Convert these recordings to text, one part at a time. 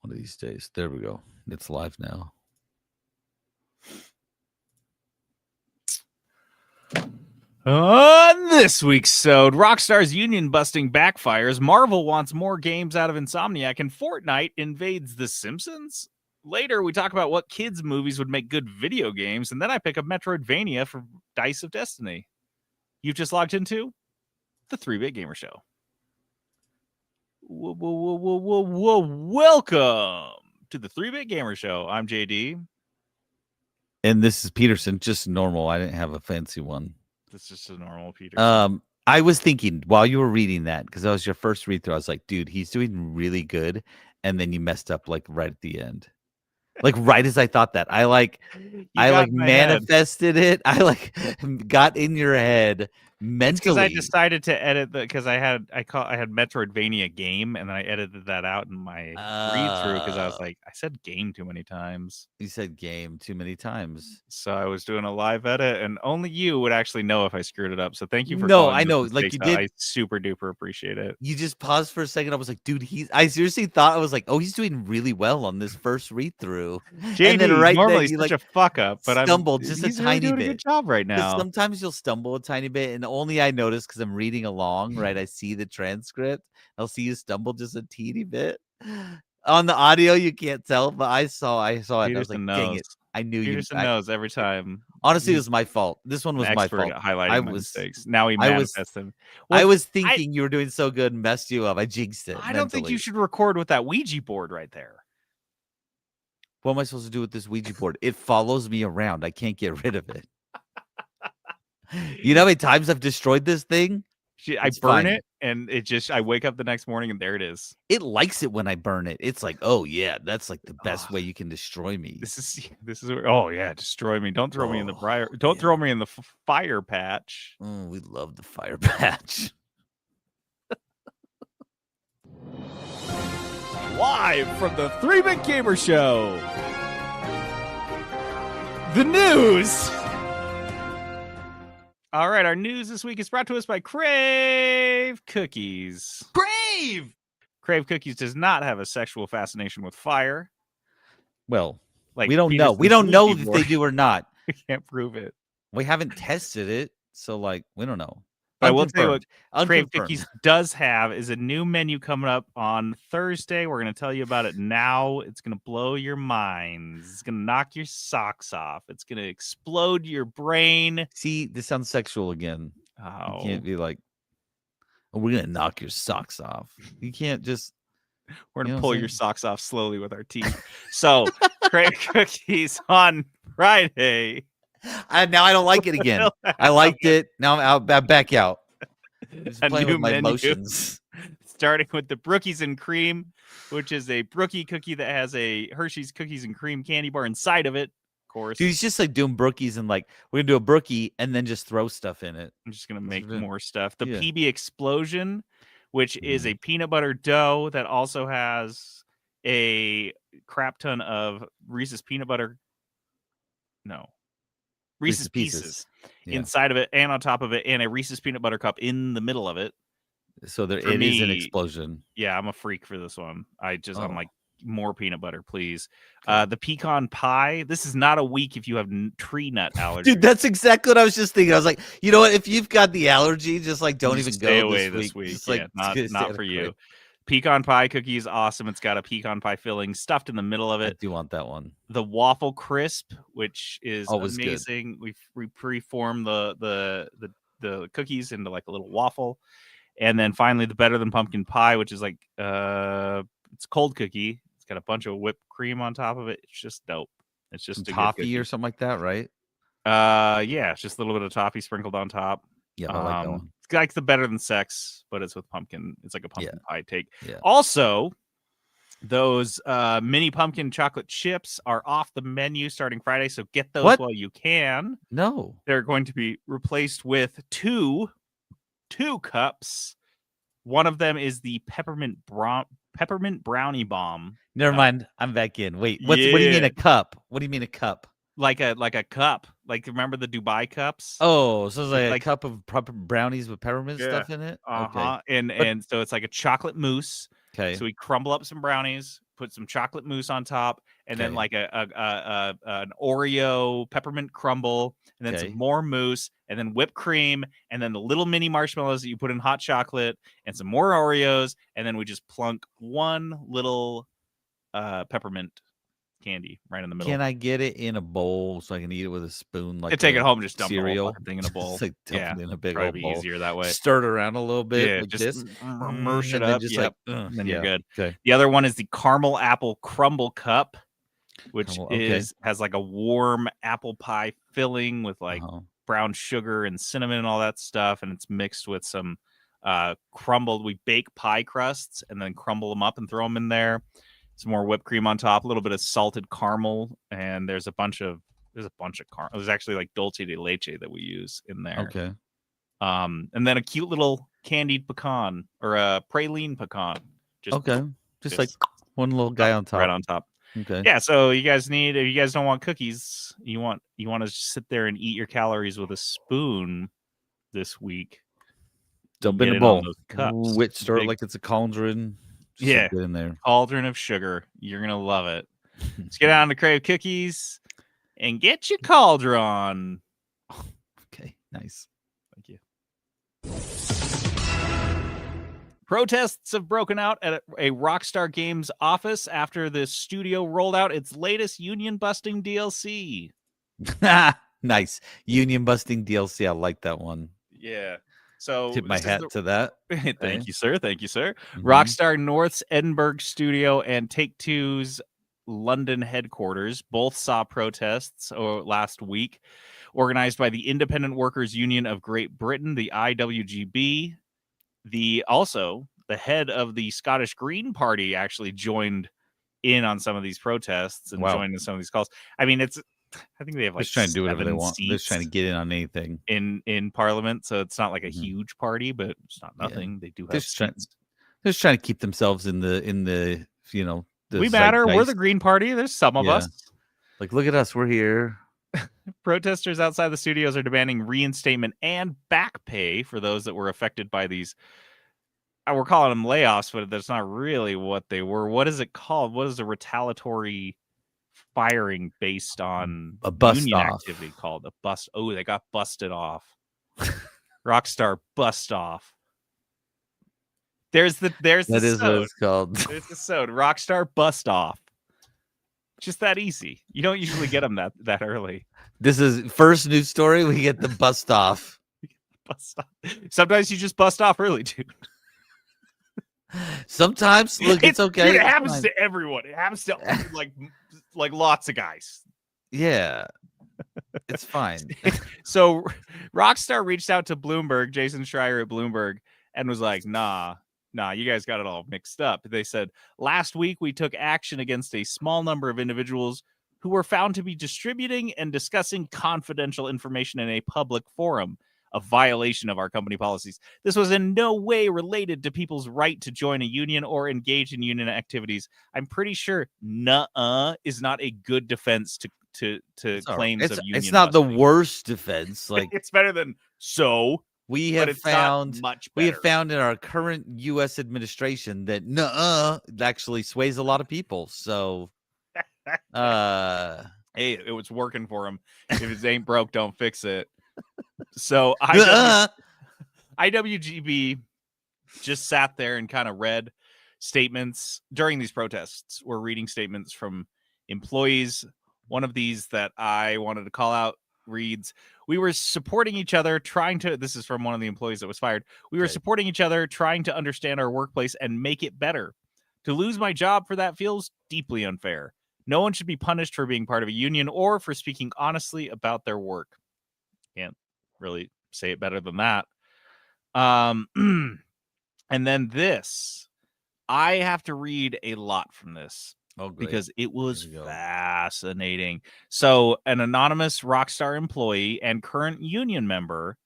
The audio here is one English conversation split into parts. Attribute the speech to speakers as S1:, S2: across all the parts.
S1: One of these days. There we go. It's live now.
S2: On this week's SOD, Rockstar's union busting backfires, Marvel wants more games out of Insomniac, and Fortnite invades The Simpsons. Later, we talk about what kids' movies would make good video games, and then I pick up Metroidvania for Dice of Destiny. You've just logged into the 3-Bit Gamer Show. Welcome to the 3-Bit Gamer Show. I'm JD.
S1: And this is Peterson, just normal. I didn't have a fancy one.
S2: This is just a normal Peterson.
S1: I was thinking while you were reading that, because that was your first read through, I was like, dude, he's doing really good. And then you messed up like right at the end. Like right as I thought that. I manifested it. I got in your head mentally.
S2: Because I decided to edit because I had Metroidvania game, and then I edited that out in my read through because I was like, I said game too many times.
S1: You said game too many times.
S2: So I was doing a live edit, and only you would actually know if I screwed it up. So thank you for
S1: I know, like you did.
S2: I super duper appreciate it.
S1: You just paused for a second. I was like, dude, I seriously thought, I was like, oh, he's doing really well on this first read through.
S2: And then normally then, such a fuck up, but
S1: stumbled just a tiny
S2: doing
S1: bit.
S2: A good job right now.
S1: Sometimes you'll stumble a tiny bit, and only I notice because I'm reading along. Right, I see the transcript. I'll see you stumble just a teeny bit. On the audio, you can't tell, but I saw it.
S2: Peterson
S1: I was like, dang it! I knew
S2: Peterson knows every time.
S1: Honestly, it was my fault. This one was my fault.
S2: Highlighting mistakes. Now he manifests them.
S1: Well, I was thinking you were doing so good and messed you up. I jinxed it.
S2: I don't think you should record with that Ouija board right there.
S1: What am I supposed to do with this Ouija board? It follows me around. I can't get rid of it. You know how many times I've destroyed this thing?
S2: I burn it, and I wake up the next morning, and there it is.
S1: It likes it when I burn it. It's like, oh yeah, that's like the best way you can destroy me.
S2: This is. Oh yeah, destroy me. Don't throw me in the fire. Don't throw me in the fire patch.
S1: Oh, we love the fire patch.
S2: Live from the 3-Bit Gamer Show. The news. All right, our news this week is brought to us by Crave Cookies. Crave Cookies does not have a sexual fascination with fire.
S1: Well, we don't know. We don't know if they do or not.
S2: We can't prove it.
S1: We haven't tested it, so we don't know.
S2: But I will tell you what Crave Cookies does have is a new menu coming up on Thursday. We're going to tell you about it now. It's going to blow your minds. It's going to knock your socks off. It's going to explode your brain.
S1: See, this sounds sexual again.
S2: Oh.
S1: You can't be like, oh, we're going to knock your socks off. You can't just...
S2: We're going to pull your socks off slowly with our teeth. So, Crave Cookies on Friday.
S1: Now I don't like it again. I liked it. Now I'm back out. Just playing with my emotions.
S2: Starting with the Brookies and Cream, which is a Brookie cookie that has a Hershey's Cookies and Cream candy bar inside of it. Of course,
S1: dude, he's just like doing Brookies and we're gonna do a Brookie and then just throw stuff in it.
S2: I'm just gonna make more stuff. The PB Explosion, which is a peanut butter dough that also has a crap ton of Reese's peanut butter. No. Reese's Pieces inside of it and on top of it, and a Reese's peanut butter cup in the middle of it.
S1: So it is an explosion.
S2: Yeah, I'm a freak for this one. I'm like, more peanut butter, please. The pecan pie. This is not a week if you have tree nut allergy.
S1: Dude, that's exactly what I was just thinking. I was like, you know what? If you've got the allergy, just don't even
S2: stay
S1: go
S2: away
S1: this week.
S2: Yeah, not for you. Pecan pie cookie is awesome. It's got a pecan pie filling stuffed in the middle of it.
S1: I do want that one.
S2: The waffle crisp, which is amazing. We preform the cookies into like a little waffle, and then finally the better than pumpkin pie, which is like it's cold cookie. It's got a bunch of whipped cream on top of it. It's just dope. It's just a
S1: toffee or something like that, right?
S2: Yeah, it's just a little bit of toffee sprinkled on top.
S1: Yeah, I like that one.
S2: It's like the better than sex, but it's with pumpkin. It's like a pumpkin pie take.
S1: Yeah.
S2: Also, those mini pumpkin chocolate chips are off the menu starting Friday, so get those while you can.
S1: No,
S2: they're going to be replaced with two cups. One of them is the peppermint brownie bomb.
S1: Never mind. I'm back in. Wait, what do you mean a cup? What do you mean a cup?
S2: Like a cup. Like, remember the Dubai cups?
S1: Oh, so it's like a cup of brownies with peppermint stuff in it?
S2: Okay. And so it's like a chocolate mousse.
S1: Okay.
S2: So we crumble up some brownies, put some chocolate mousse on top, and then
S1: Okay.
S2: like an Oreo peppermint crumble, and then
S1: Okay.
S2: some more mousse, and then whipped cream, and then the little mini marshmallows that you put in hot chocolate, and some more Oreos, and then we just plunk one little peppermint candy right in the middle.
S1: Can I get it in a bowl so I can eat it with a spoon, like
S2: take it
S1: a
S2: home, just dump the whole
S1: cereal?
S2: fucking thing in a bowl.
S1: Just like dump
S2: Yeah,
S1: it in a big
S2: probably
S1: old
S2: be
S1: bowl.
S2: easier that way.
S1: Stir it around a little bit like
S2: just
S1: this.
S2: mersh it
S1: and then
S2: up.
S1: just
S2: Yep.
S1: like,
S2: And then you're
S1: yeah.
S2: good.
S1: Okay.
S2: The other one is the caramel apple crumble cup, which
S1: Caramel, okay.
S2: has like a warm apple pie filling with like brown sugar and cinnamon and all that stuff, and it's mixed with some crumbled. We bake pie crusts and then crumble them up and throw them in there. Some more whipped cream on top, a little bit of salted caramel, and there's a bunch of caramel. There's actually like dulce de leche that we use in there.
S1: Okay.
S2: And then a cute little candied pecan or a praline pecan. Just
S1: like one little guy on top.
S2: Right on top.
S1: Okay.
S2: Yeah, so you guys if you guys don't want cookies, you want to sit there and eat your calories with a spoon this week.
S1: Dump in a bowl.
S2: Cups.
S1: Stir it like it's a cauldron.
S2: Yeah,
S1: get in there.
S2: Cauldron of sugar. You're gonna love it. Let's get on to Crave Cookies and get your cauldron.
S1: Okay, nice.
S2: Thank you. Protests have broken out at a Rockstar Games office after the studio rolled out its latest union-busting DLC.
S1: Nice. Union-busting DLC. I like that one.
S2: Yeah. So
S1: tip my hat to that.
S2: Thank you, sir. Thank you, sir. Mm-hmm. Rockstar North's Edinburgh studio and Take-Two's London headquarters both saw protests last week, organized by the Independent Workers Union of Great Britain, the IWGB. The head of the Scottish Green Party actually joined in on some of these protests and joined in some of these calls. I mean, I think they have like
S1: just trying to do whatever they want. They're just trying to get in on anything
S2: in Parliament, so it's not like a huge party, but it's not nothing. Yeah. They do have.
S1: They're just trying to keep themselves in the
S2: we matter. We're the Green Party. There's some of us.
S1: Like, look at us. We're here.
S2: Protesters outside the studios are demanding reinstatement and back pay for those that were affected by these. We're calling them layoffs, but that's not really what they were. What is it called? What is a retaliatory firing based on
S1: a bust
S2: union
S1: off
S2: activity called? A bust. Oh, they got busted off. Rockstar bust off. There's
S1: that is what it's called.
S2: There's the sode. Rockstar bust off. Just that easy. You don't usually get them that early.
S1: This is first news story. We get the bust off.
S2: Bust off. Sometimes you just bust off early, dude.
S1: Sometimes, look, it's okay.
S2: Dude, it happens to everyone. It happens to like lots of guys.
S1: Yeah, it's fine.
S2: So Rockstar reached out to Bloomberg, Jason Schreier at Bloomberg, and was like, nah, you guys got it all mixed up. They said, last week we took action against a small number of individuals who were found to be distributing and discussing confidential information in a public forum, a violation of our company policies. This was in no way related to people's right to join a union or engage in union activities. I'm pretty sure nuh-uh is not a good defense to claims of union.
S1: It's not the worst defense. Like
S2: it's better than so.
S1: We have found in our current U.S. administration that nuh-uh actually sways a lot of people. So,
S2: hey, it was working for him. If it ain't broke, don't fix it. So IWGB just sat there and kind of read statements during these protests. We're reading statements from employees. One of these that I wanted to call out reads, we were supporting each other this is from one of the employees that was fired. We were supporting each other, trying to understand our workplace and make it better. To lose my job for that feels deeply unfair. No one should be punished for being part of a union or for speaking honestly about their work. Can't really say it better than that. And then this, I have to read a lot from this.
S1: Oh, great.
S2: Because it was fascinating. So an anonymous Rockstar employee and current union member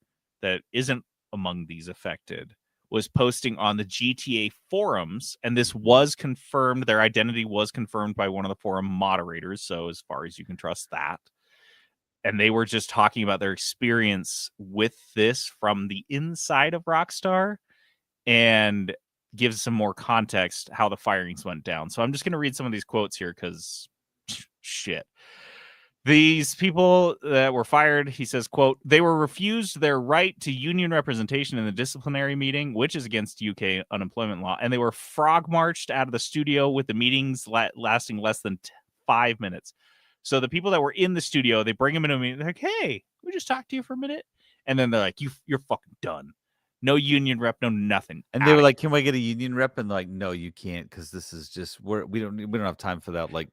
S2: that isn't among these affected was posting on the GTA forums, and this was confirmed. Their identity was confirmed by one of the forum moderators, so as far as you can trust that. And they were just talking about their experience with this from the inside of Rockstar. And gives some more context how the firings went down. So I'm just going to read some of these quotes here because shit. These people that were fired, he says, quote, they were refused their right to union representation in the disciplinary meeting, which is against UK unemployment law. And they were frog marched out of the studio with the meetings lasting less than 5 minutes. So the people that were in the studio, they bring them into a meeting. They're like, hey, we just talk to you for a minute. And then they're like, you're fucking done. No union rep, no nothing.
S1: And they were like, "Can we get a union rep?" And like, "No, you can't, because this is just we don't have time for that." Like,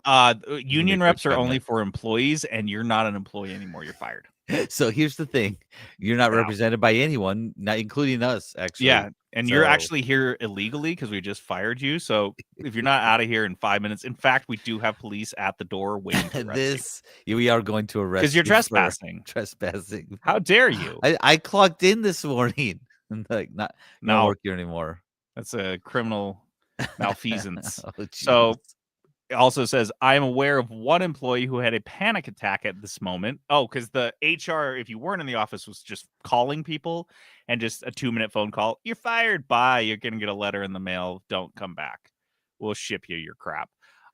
S2: union reps are only for employees, and you're not an employee anymore. You're fired.
S1: So here's the thing: you're not represented by anyone, not including us. Actually,
S2: yeah, and you're actually here illegally because we just fired you. So if you're not out of here in 5 minutes, in fact, we do have police at the door waiting to arrest you.
S1: We are going to arrest
S2: because you're trespassing.
S1: Trespassing.
S2: How dare you?
S1: I clocked in this morning. Like not work here anymore.
S2: That's a criminal malfeasance.
S1: Oh,
S2: so it also says, I am aware of one employee who had a panic attack at this moment. Oh, because the HR, if you weren't in the office, was just calling people and just a 2-minute phone call. You're fired. Bye. You're going to get a letter in the mail. Don't come back. We'll ship you your crap.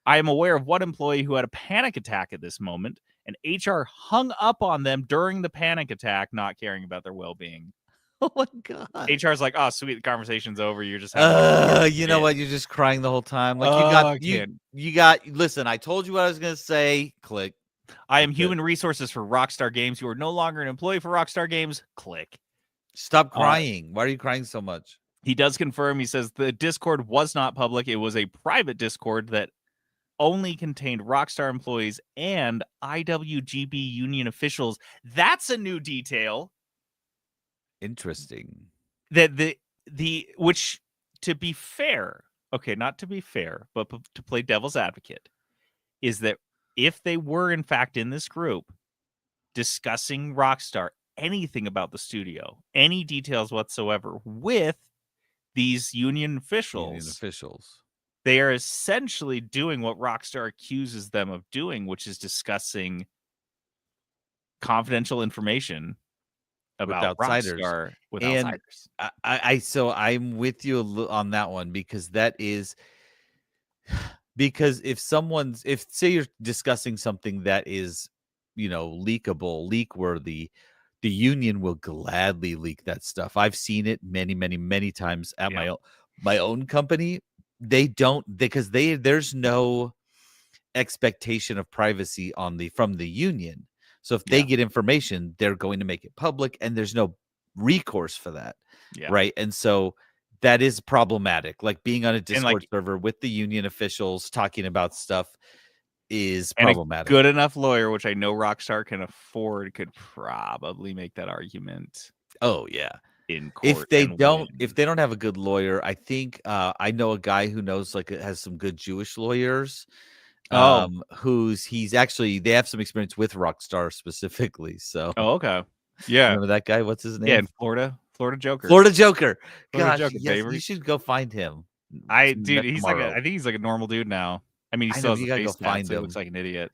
S2: I am aware of one employee who had a panic attack at this moment, and HR hung up on them during the panic attack, not caring about their well-being.
S1: Oh my god!
S2: HR's like, oh sweet, the conversation's over. You're just
S1: you know what? You're just crying the whole time. Like you got. Listen, I told you what I was gonna say. Click.
S2: I am human resources for Rockstar Games. You are no longer an employee for Rockstar Games. Click.
S1: Stop crying. Why are you crying so much?
S2: He does confirm. He says the Discord was not public. It was a private Discord that only contained Rockstar employees and IWGB union officials. That's a new detail.
S1: Interesting.
S2: That the which, to be fair, okay, not to be fair, but to play devil's advocate, is that if they were in fact in this group discussing Rockstar, anything about the studio, any details whatsoever with these union officials, they are essentially doing what Rockstar accuses them of doing, which is discussing confidential information about
S1: outsiders.
S2: Rockstar with outsiders.
S1: So I'm with you on that one, because if say you're discussing something that is, leakable, leak worthy, the union will gladly leak that stuff. I've seen it many, many, many times at my own company. They don't, because there's no expectation of privacy from the union. So if they get information, they're going to make it public, and there's no recourse for that. Right. And so that is problematic. Like being on a Discord server with the union officials talking about stuff is problematic.
S2: A good enough lawyer, which I know Rockstar can afford, could probably make that argument.
S1: Oh yeah.
S2: In court.
S1: If they don't have a good lawyer, I think I know a guy who knows, like, it has some good Jewish lawyers. They have some experience with Rockstar specifically. So
S2: okay. Yeah.
S1: Remember that guy? What's his name?
S2: Yeah, in Florida Joker.
S1: Gosh, you should go find him.
S2: I think he's like a normal dude now. I mean, he still has a face tat, so he looks like an idiot.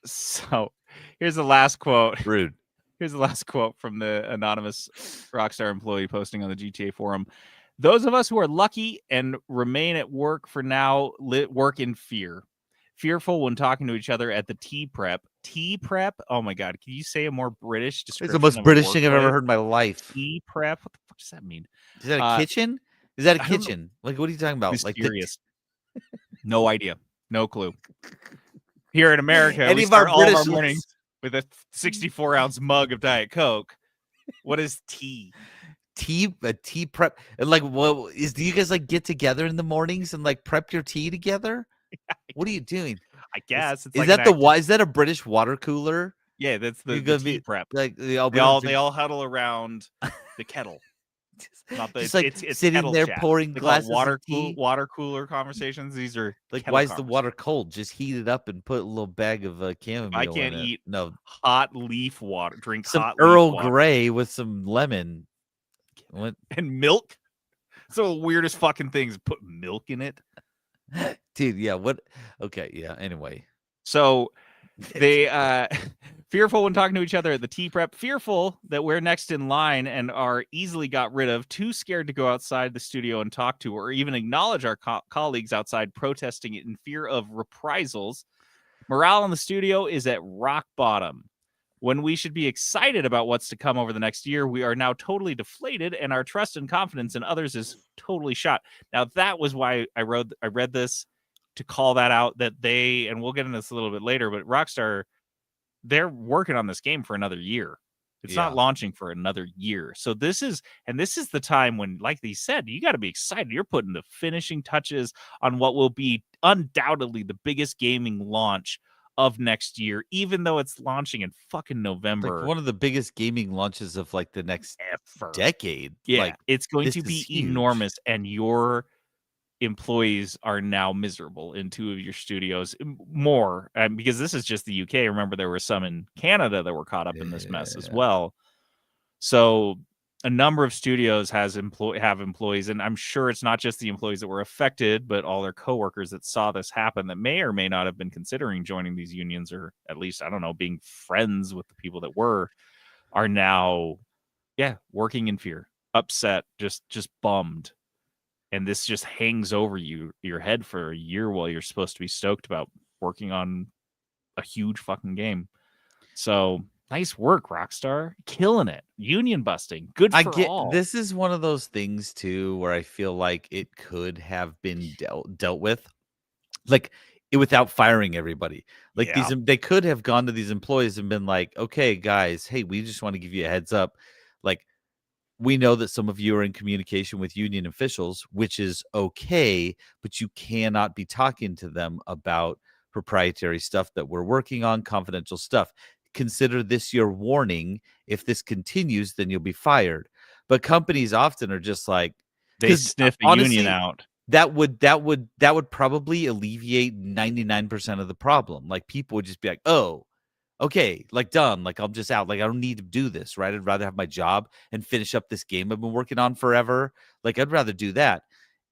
S2: So here's the last quote.
S1: Rude.
S2: Here's the last quote from the anonymous Rockstar employee posting on the GTA forum. Those of us who are lucky and remain at work for now work in fear. Fearful when talking to each other at the tea prep. Tea prep? Oh my God. Can you say a more British description?
S1: It's the most British thing I've ever heard in my life.
S2: Tea prep? What the fuck does that mean?
S1: Is that a kitchen? Is that a kitchen? Like, what are you talking about?
S2: Mysterious. No idea. No clue. Here in America, we
S1: start
S2: all of our mornings with a 64-ounce mug of Diet Coke. What is tea?
S1: A tea prep. And like, do you guys like get together in the mornings and like prep your tea together? What are you doing?
S2: I guess
S1: is that a British water cooler?
S2: Yeah, that's the tea prep.
S1: Like they all
S2: huddle around the kettle.
S1: It's sitting there
S2: chat.
S1: pouring glasses of tea.
S2: Water cooler conversations. These are
S1: like, why is the water cold? Just heat it up and put a little bag of chamomile.
S2: I can't
S1: in
S2: eat
S1: no
S2: hot leaf water. Drink
S1: some
S2: hot
S1: Earl Grey with some lemon.
S2: What? And milk. So the weirdest fucking things. Put milk in it,
S1: dude. Yeah. What? Okay. Yeah. Anyway.
S2: So they Fearful when talking to each other at the tea prep. Fearful that we're next in line and are easily got rid of. Too scared to go outside the studio and talk to or even acknowledge our colleagues outside protesting in fear of reprisals. Morale in the studio is at rock bottom. When we should be excited about what's to come over the next year, we are now totally deflated and our trust and confidence in others is totally shot. Now, that was why I read this to call that out, that they, and we'll get into this a little bit later, but Rockstar, they're working on this game for another year. It's not launching for another year. So this is the time when, like they said, you got to be excited. You're putting the finishing touches on what will be undoubtedly the biggest gaming launch of next year, even though it's launching in fucking November.
S1: Like one of the biggest gaming launches of like the next decade.
S2: Yeah,
S1: like,
S2: it's going to be enormous, and your employees are now miserable in 2 of your studios more, because this is just the UK. Remember, there were some in Canada that were caught up in this mess as well. So a number of studios have employees, and I'm sure it's not just the employees that were affected, but all their coworkers that saw this happen that may or may not have been considering joining these unions, or at least, I don't know, being friends with the people that are now, working in fear, upset, just bummed. And this just hangs over your head for a year while you're supposed to be stoked about working on a huge fucking game. So nice work, Rockstar. Killing it. Union busting. Good for all.
S1: This is one of those things too where I feel like it could have been dealt with, like, without firing everybody. Like they could have gone to these employees and been like, okay, guys, hey, we just want to give you a heads up. Like, we know that some of you are in communication with union officials, which is okay, but you cannot be talking to them about proprietary stuff that we're working on, confidential stuff. Consider this your warning. If this continues, then you'll be fired. But companies often are just like,
S2: they sniff a union out.
S1: That would probably alleviate 99% of the problem. Like, people would just be like, oh, okay, like, done. Like, I'm just out. Like, I don't need to do this, right? I'd rather have my job and finish up this game I've been working on forever. Like, I'd rather do that.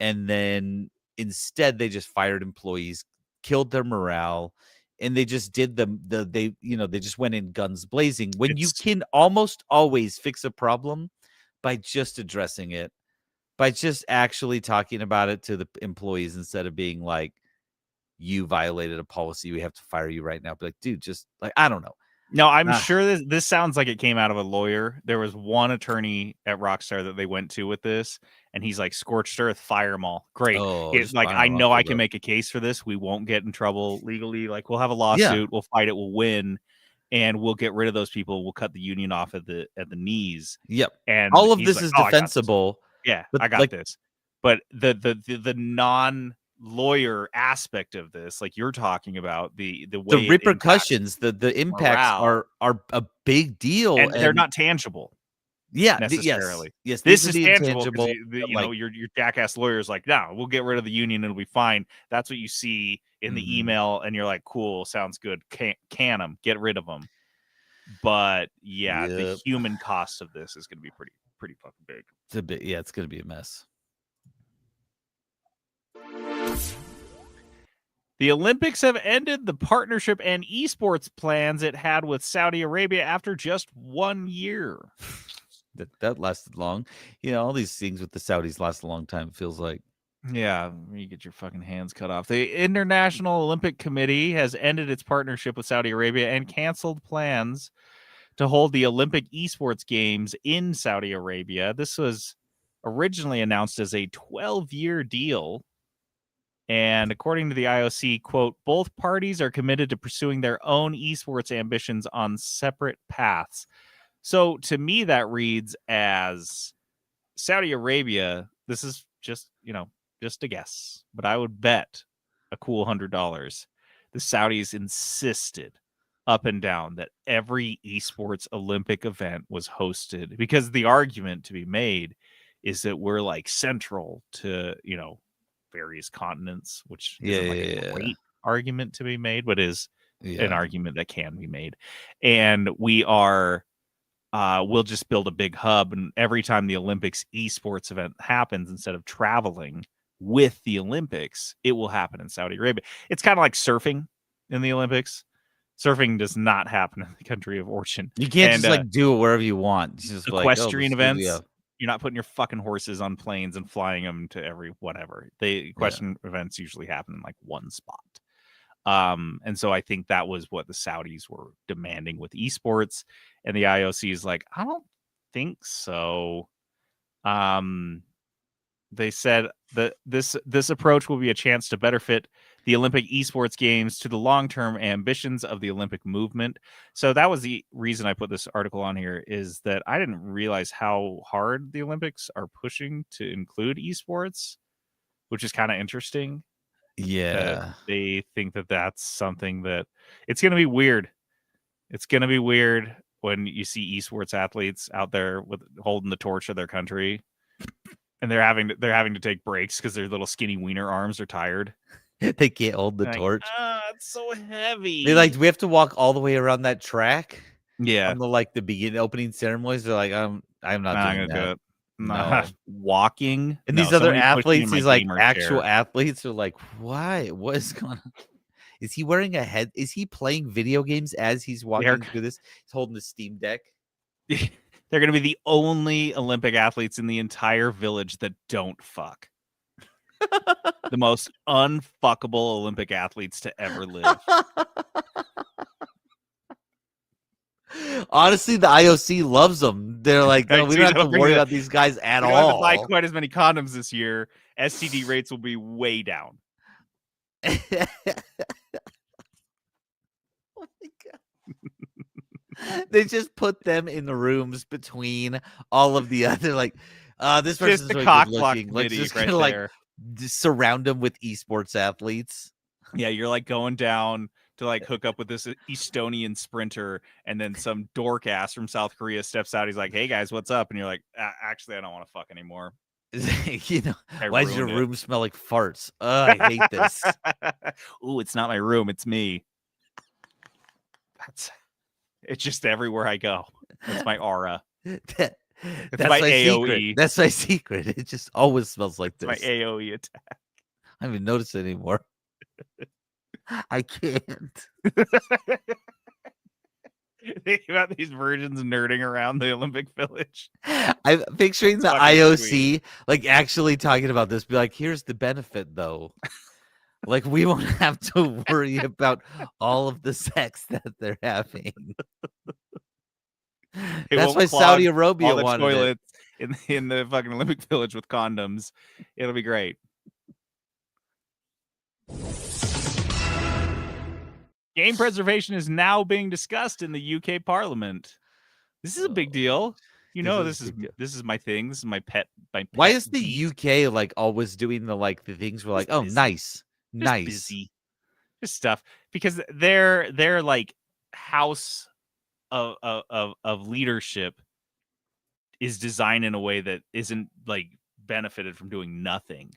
S1: And then instead, they just fired employees, killed their morale, and they just did they just went in guns blazing. When you can almost always fix a problem by just addressing it, by just actually talking about it to the employees instead of being like, you violated a policy, we have to fire you right now. But like, dude, just like, I don't know.
S2: No, I'm sure this sounds like it came out of a lawyer. There was one attorney at Rockstar that they went to with this, and he's like, scorched earth, fire them all. Great. It's like, I know I can make a case for this. We won't get in trouble legally. Like, we'll have a lawsuit, we'll fight it, we'll win, and we'll get rid of those people. We'll cut the union off at the knees.
S1: Yep.
S2: And
S1: all of this is defensible.
S2: But I got this. But the non-lawyer aspect of this, like you're talking about, the way
S1: the repercussions, the impacts are a big deal,
S2: and they're not tangible.
S1: Yeah,
S2: necessarily.
S1: Yes,
S2: this is tangible. Your jackass lawyer's like, no, we'll get rid of the union, it'll be fine. That's what you see in the email, and you're like, cool, sounds good. Can them, get rid of them. But the human cost of this is going to be pretty fucking big.
S1: It's going to be a mess.
S2: The Olympics have ended the partnership and esports plans it had with Saudi Arabia after just 1 year.
S1: That lasted long. All these things with the Saudis last a long time, it feels like.
S2: Yeah, you get your fucking hands cut off. The International Olympic Committee has ended its partnership with Saudi Arabia and canceled plans to hold the Olympic esports games in Saudi Arabia. This was originally announced as a 12-year deal. And according to the IOC, quote, both parties are committed to pursuing their own esports ambitions on separate paths. So to me, that reads as Saudi Arabia. This is just a guess, but I would bet a cool $100 the Saudis insisted up and down that every esports Olympic event was hosted, because the argument to be made is that we're like central to, various continents, which isn't a great argument to be made, but is an argument that can be made. And we are, we'll just build a big hub, and every time the Olympics esports event happens, instead of traveling with the Olympics, it will happen in Saudi Arabia. It's kind of like surfing in the Olympics. Surfing does not happen in the country of origin.
S1: You can't
S2: And,
S1: just like do it wherever you want. It's just like, oh,
S2: equestrian
S1: let's do
S2: events, you're not putting your fucking horses on planes and flying them to every whatever. Equestrian events usually happen in like one spot. And so I think that was what the Saudis were demanding with esports, and the IOC is like, I don't think so. They said that this approach will be a chance to better fit the Olympic esports games to the long-term ambitions of the Olympic movement. So that was the reason I put this article on here, is that I didn't realize how hard the Olympics are pushing to include esports, which is kind of interesting.
S1: Yeah.
S2: They think that that's something that it's going to be weird. It's going to be weird when you see esports athletes out there with holding the torch of their country, and they're having to take breaks because their little skinny wiener arms are tired.
S1: They can't hold the torch.
S2: It's so heavy.
S1: They like, we have to walk all the way around that track.
S2: Yeah.
S1: On the like the beginning opening ceremonies, they're like, I'm not doing that.
S2: Do it. No. Walking.
S1: And these other athletes, these like actual athletes are like, why? What is going on? Is he wearing a head? Is he playing video games as he's walking through this? He's holding the Steam Deck.
S2: They're going to be the only Olympic athletes in the entire village that don't fuck. The most unfuckable Olympic athletes to ever live.
S1: Honestly, the IOC loves them. They're like, no, we don't have to worry about these guys at all. We don't have to
S2: buy quite as many condoms this year. STD rates will be way down.
S1: Oh my god! They just put them in the rooms between all of the other, like, this person's really good looking. Like, just kind of like just surround them with esports athletes.
S2: Yeah, you're like going down to like hook up with this Estonian sprinter, and then some dork ass from South Korea steps out. He's like, "Hey guys, what's up?" And you're like, "Actually, I don't want to fuck anymore."
S1: You know, why does your room smell like farts? I hate this.
S2: Ooh, it's not my room, it's me. It's just everywhere I go. That's my aura.
S1: That's my AOE. Secret. That's my secret. It just always smells like this.
S2: My AOE attack.
S1: I haven't noticed it anymore. I can't.
S2: Think about these virgins nerding around the Olympic Village.
S1: I'm picturing the IOC like actually talking about this. Be like, here's the benefit though. Like, we won't have to worry about all of the sex that they're having. That's why Saudi Arabia wanted toilets
S2: in the fucking Olympic Village with condoms. It'll be great. Game preservation is now being discussed in the UK Parliament. This is a big deal. You know, this is my thing. This is my pet.
S1: Why is the UK like always doing the things we're like, oh, nice.
S2: Busy. Just stuff, because their like house of leadership is designed in a way that isn't like benefited from doing nothing.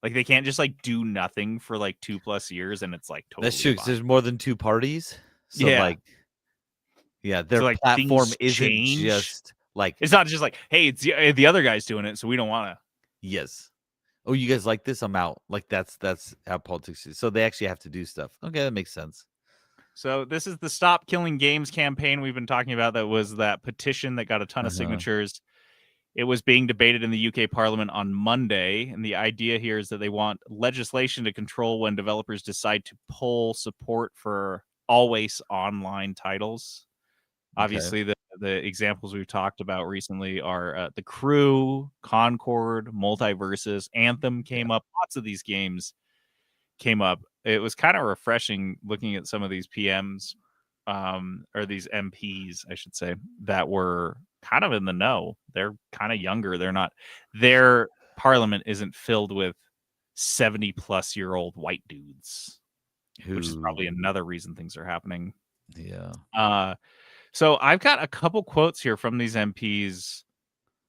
S2: Like, they can't just like do nothing for like 2+ years and it's like totally.
S1: That's true, because there's more than two parties. So their platform isn't just like,
S2: it's not just like, hey, it's the other guy's doing it, so we don't want to.
S1: Yes. Oh, you guys like this? I'm out. Like, that's how politics is. So they actually have to do stuff. Okay, that makes sense.
S2: So this is the Stop Killing Games campaign we've been talking about. That was that petition that got a ton of signatures. It was being debated in the UK Parliament on Monday, and the idea here is that they want legislation to control when developers decide to pull support for always online titles. Okay. Obviously, the examples we've talked about recently are The Crew, Concord, Multiversus, Anthem came up. Lots of these games came up. It was kind of refreshing looking at some of these PMs, or these MPs, I should say, that were kind of in the know. They're kind of younger. Their parliament isn't filled with 70+-year-old white dudes, which is probably another reason things are happening.
S1: Yeah.
S2: So I've got a couple quotes here from these MPs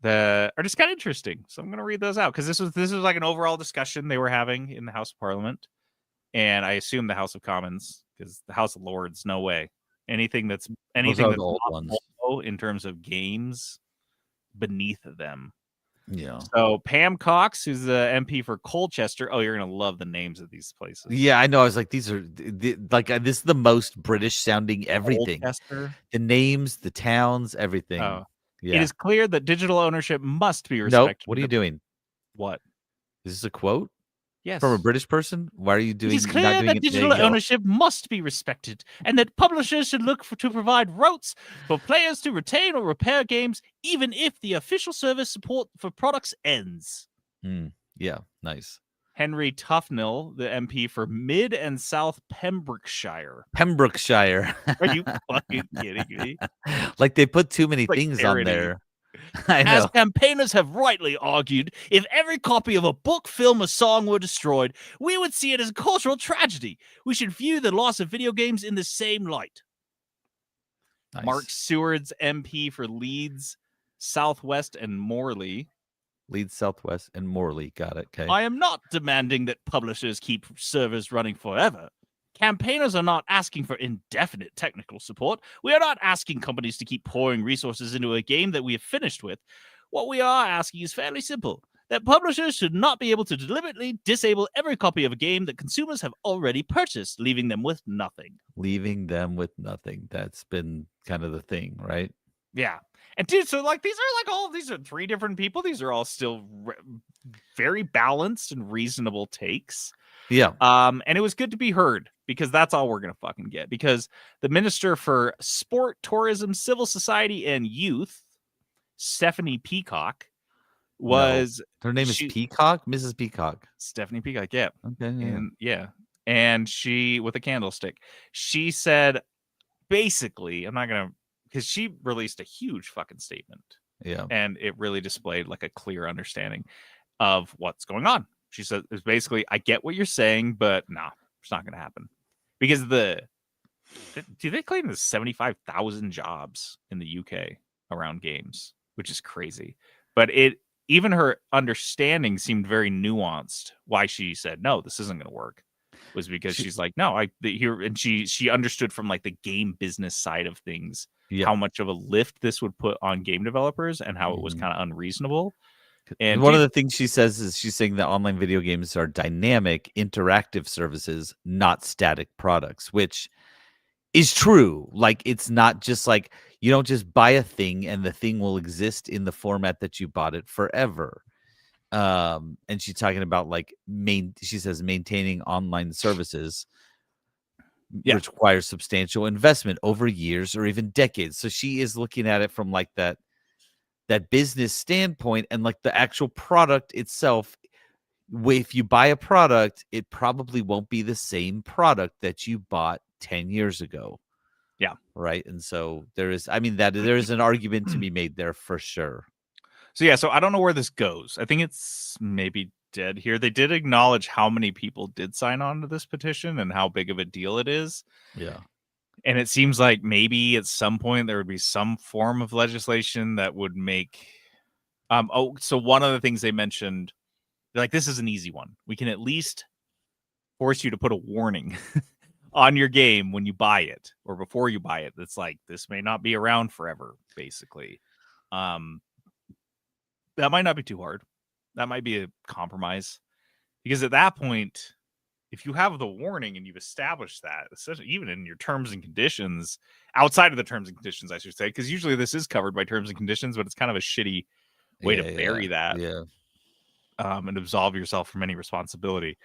S2: that are just kind of interesting. So I'm going to read those out, because this was like an overall discussion they were having in the House of Parliament, and I assume the House of Commons, because the House of Lords, no way. Anything that's old ones in terms of games beneath them.
S1: Yeah.
S2: So Pam Cox, who's the MP for Colchester. Oh, you're gonna love the names of these places.
S1: Yeah, I know. I was like, these are this is the most British sounding everything.
S2: Colchester.
S1: The names, the towns, everything.
S2: Oh, it
S1: Yeah.
S2: is clear that digital ownership must be
S1: Nope.
S2: respected.
S1: What are you doing?
S2: What?
S1: Is this a quote from a
S2: Yes.
S1: British person? Why are you
S2: It is
S1: doing not
S2: clear
S1: doing
S2: that
S1: it? There
S2: digital
S1: you go.
S2: ownership must be respected, and that publishers should look to provide routes for players to retain or repair games, even if the official service support for products ends.
S1: Yeah, nice.
S2: Henry Tufnell, the MP for Mid and South Pembrokeshire.
S1: Pembrokeshire.
S2: Are you fucking kidding me?
S1: Like they put too many
S2: Like
S1: things on
S2: parody.
S1: there. I
S2: As
S1: know.
S2: campaigners have rightly argued, if every copy of a book, film, or song were destroyed, we would see it as a cultural tragedy. We should view the loss of video games in the same light.
S1: Nice.
S2: Mark Seward's MP for Leeds, Southwest, and Morley.
S1: Leeds, Southwest, and Morley. Got it. Okay.
S2: I am not demanding that publishers keep servers running forever. Campaigners are not asking for indefinite technical support. We are not asking companies to keep pouring resources into a game that we have finished with. What we are asking is fairly simple, that publishers should not be able to deliberately disable every copy of a game that consumers have already purchased, leaving them with nothing.
S1: Leaving them with nothing. That's been kind of the thing, right?
S2: Yeah. And dude, so like these are 3 different people. These are all still very balanced and reasonable takes.
S1: Yeah.
S2: And it was good to be heard, because that's all we're gonna fucking get. Because the Minister for Sport, Tourism, Civil Society, and Youth, Stephanie Peacock, was
S1: Her name is Peacock, Mrs. Peacock.
S2: Stephanie Peacock, yeah.
S1: Okay.
S2: And she, with a candlestick, she said basically, I'm not gonna, because she released a huge fucking statement.
S1: Yeah.
S2: And it really displayed like a clear understanding of what's going on. She said it's basically, I get what you're saying, but nah, it's not gonna happen. Because they claim there's 75,000 jobs in the UK around games, which is crazy. But even her understanding seemed very nuanced. Why she said no, this isn't going to work, was because she's like, no, and she understood from like the game business side of things, how much of a lift this would put on game developers and how it was kind of unreasonable. And
S1: one of the things she says is she's saying that online video games are dynamic, interactive services, not static products, which is true. Like, it's not just like you don't just buy a thing and the thing will exist in the format that you bought it forever. And she's talking about like she says maintaining online services requires substantial investment over years or even decades. So she is looking at it from like that business standpoint, and like the actual product itself. If you buy a product, it probably won't be the same product that you bought 10 years ago.
S2: Yeah.
S1: Right. And so there is an argument to be made there for sure.
S2: So I don't know where this goes. I think it's maybe dead here. They did acknowledge how many people did sign on to this petition and how big of a deal it is.
S1: Yeah.
S2: And it seems like maybe at some point there would be some form of legislation that would make so one of the things they mentioned, they're like, this is an easy one. We can at least force you to put a warning on your game when you buy it or before you buy it. That's like, this may not be around forever, basically. That might not be too hard. That might be a compromise, because at that point, if you have the warning and you've established that, even in your terms and conditions, outside of the terms and conditions, I should say, because usually this is covered by terms and conditions, but it's kind of a shitty way to bury that. And absolve yourself from any responsibility.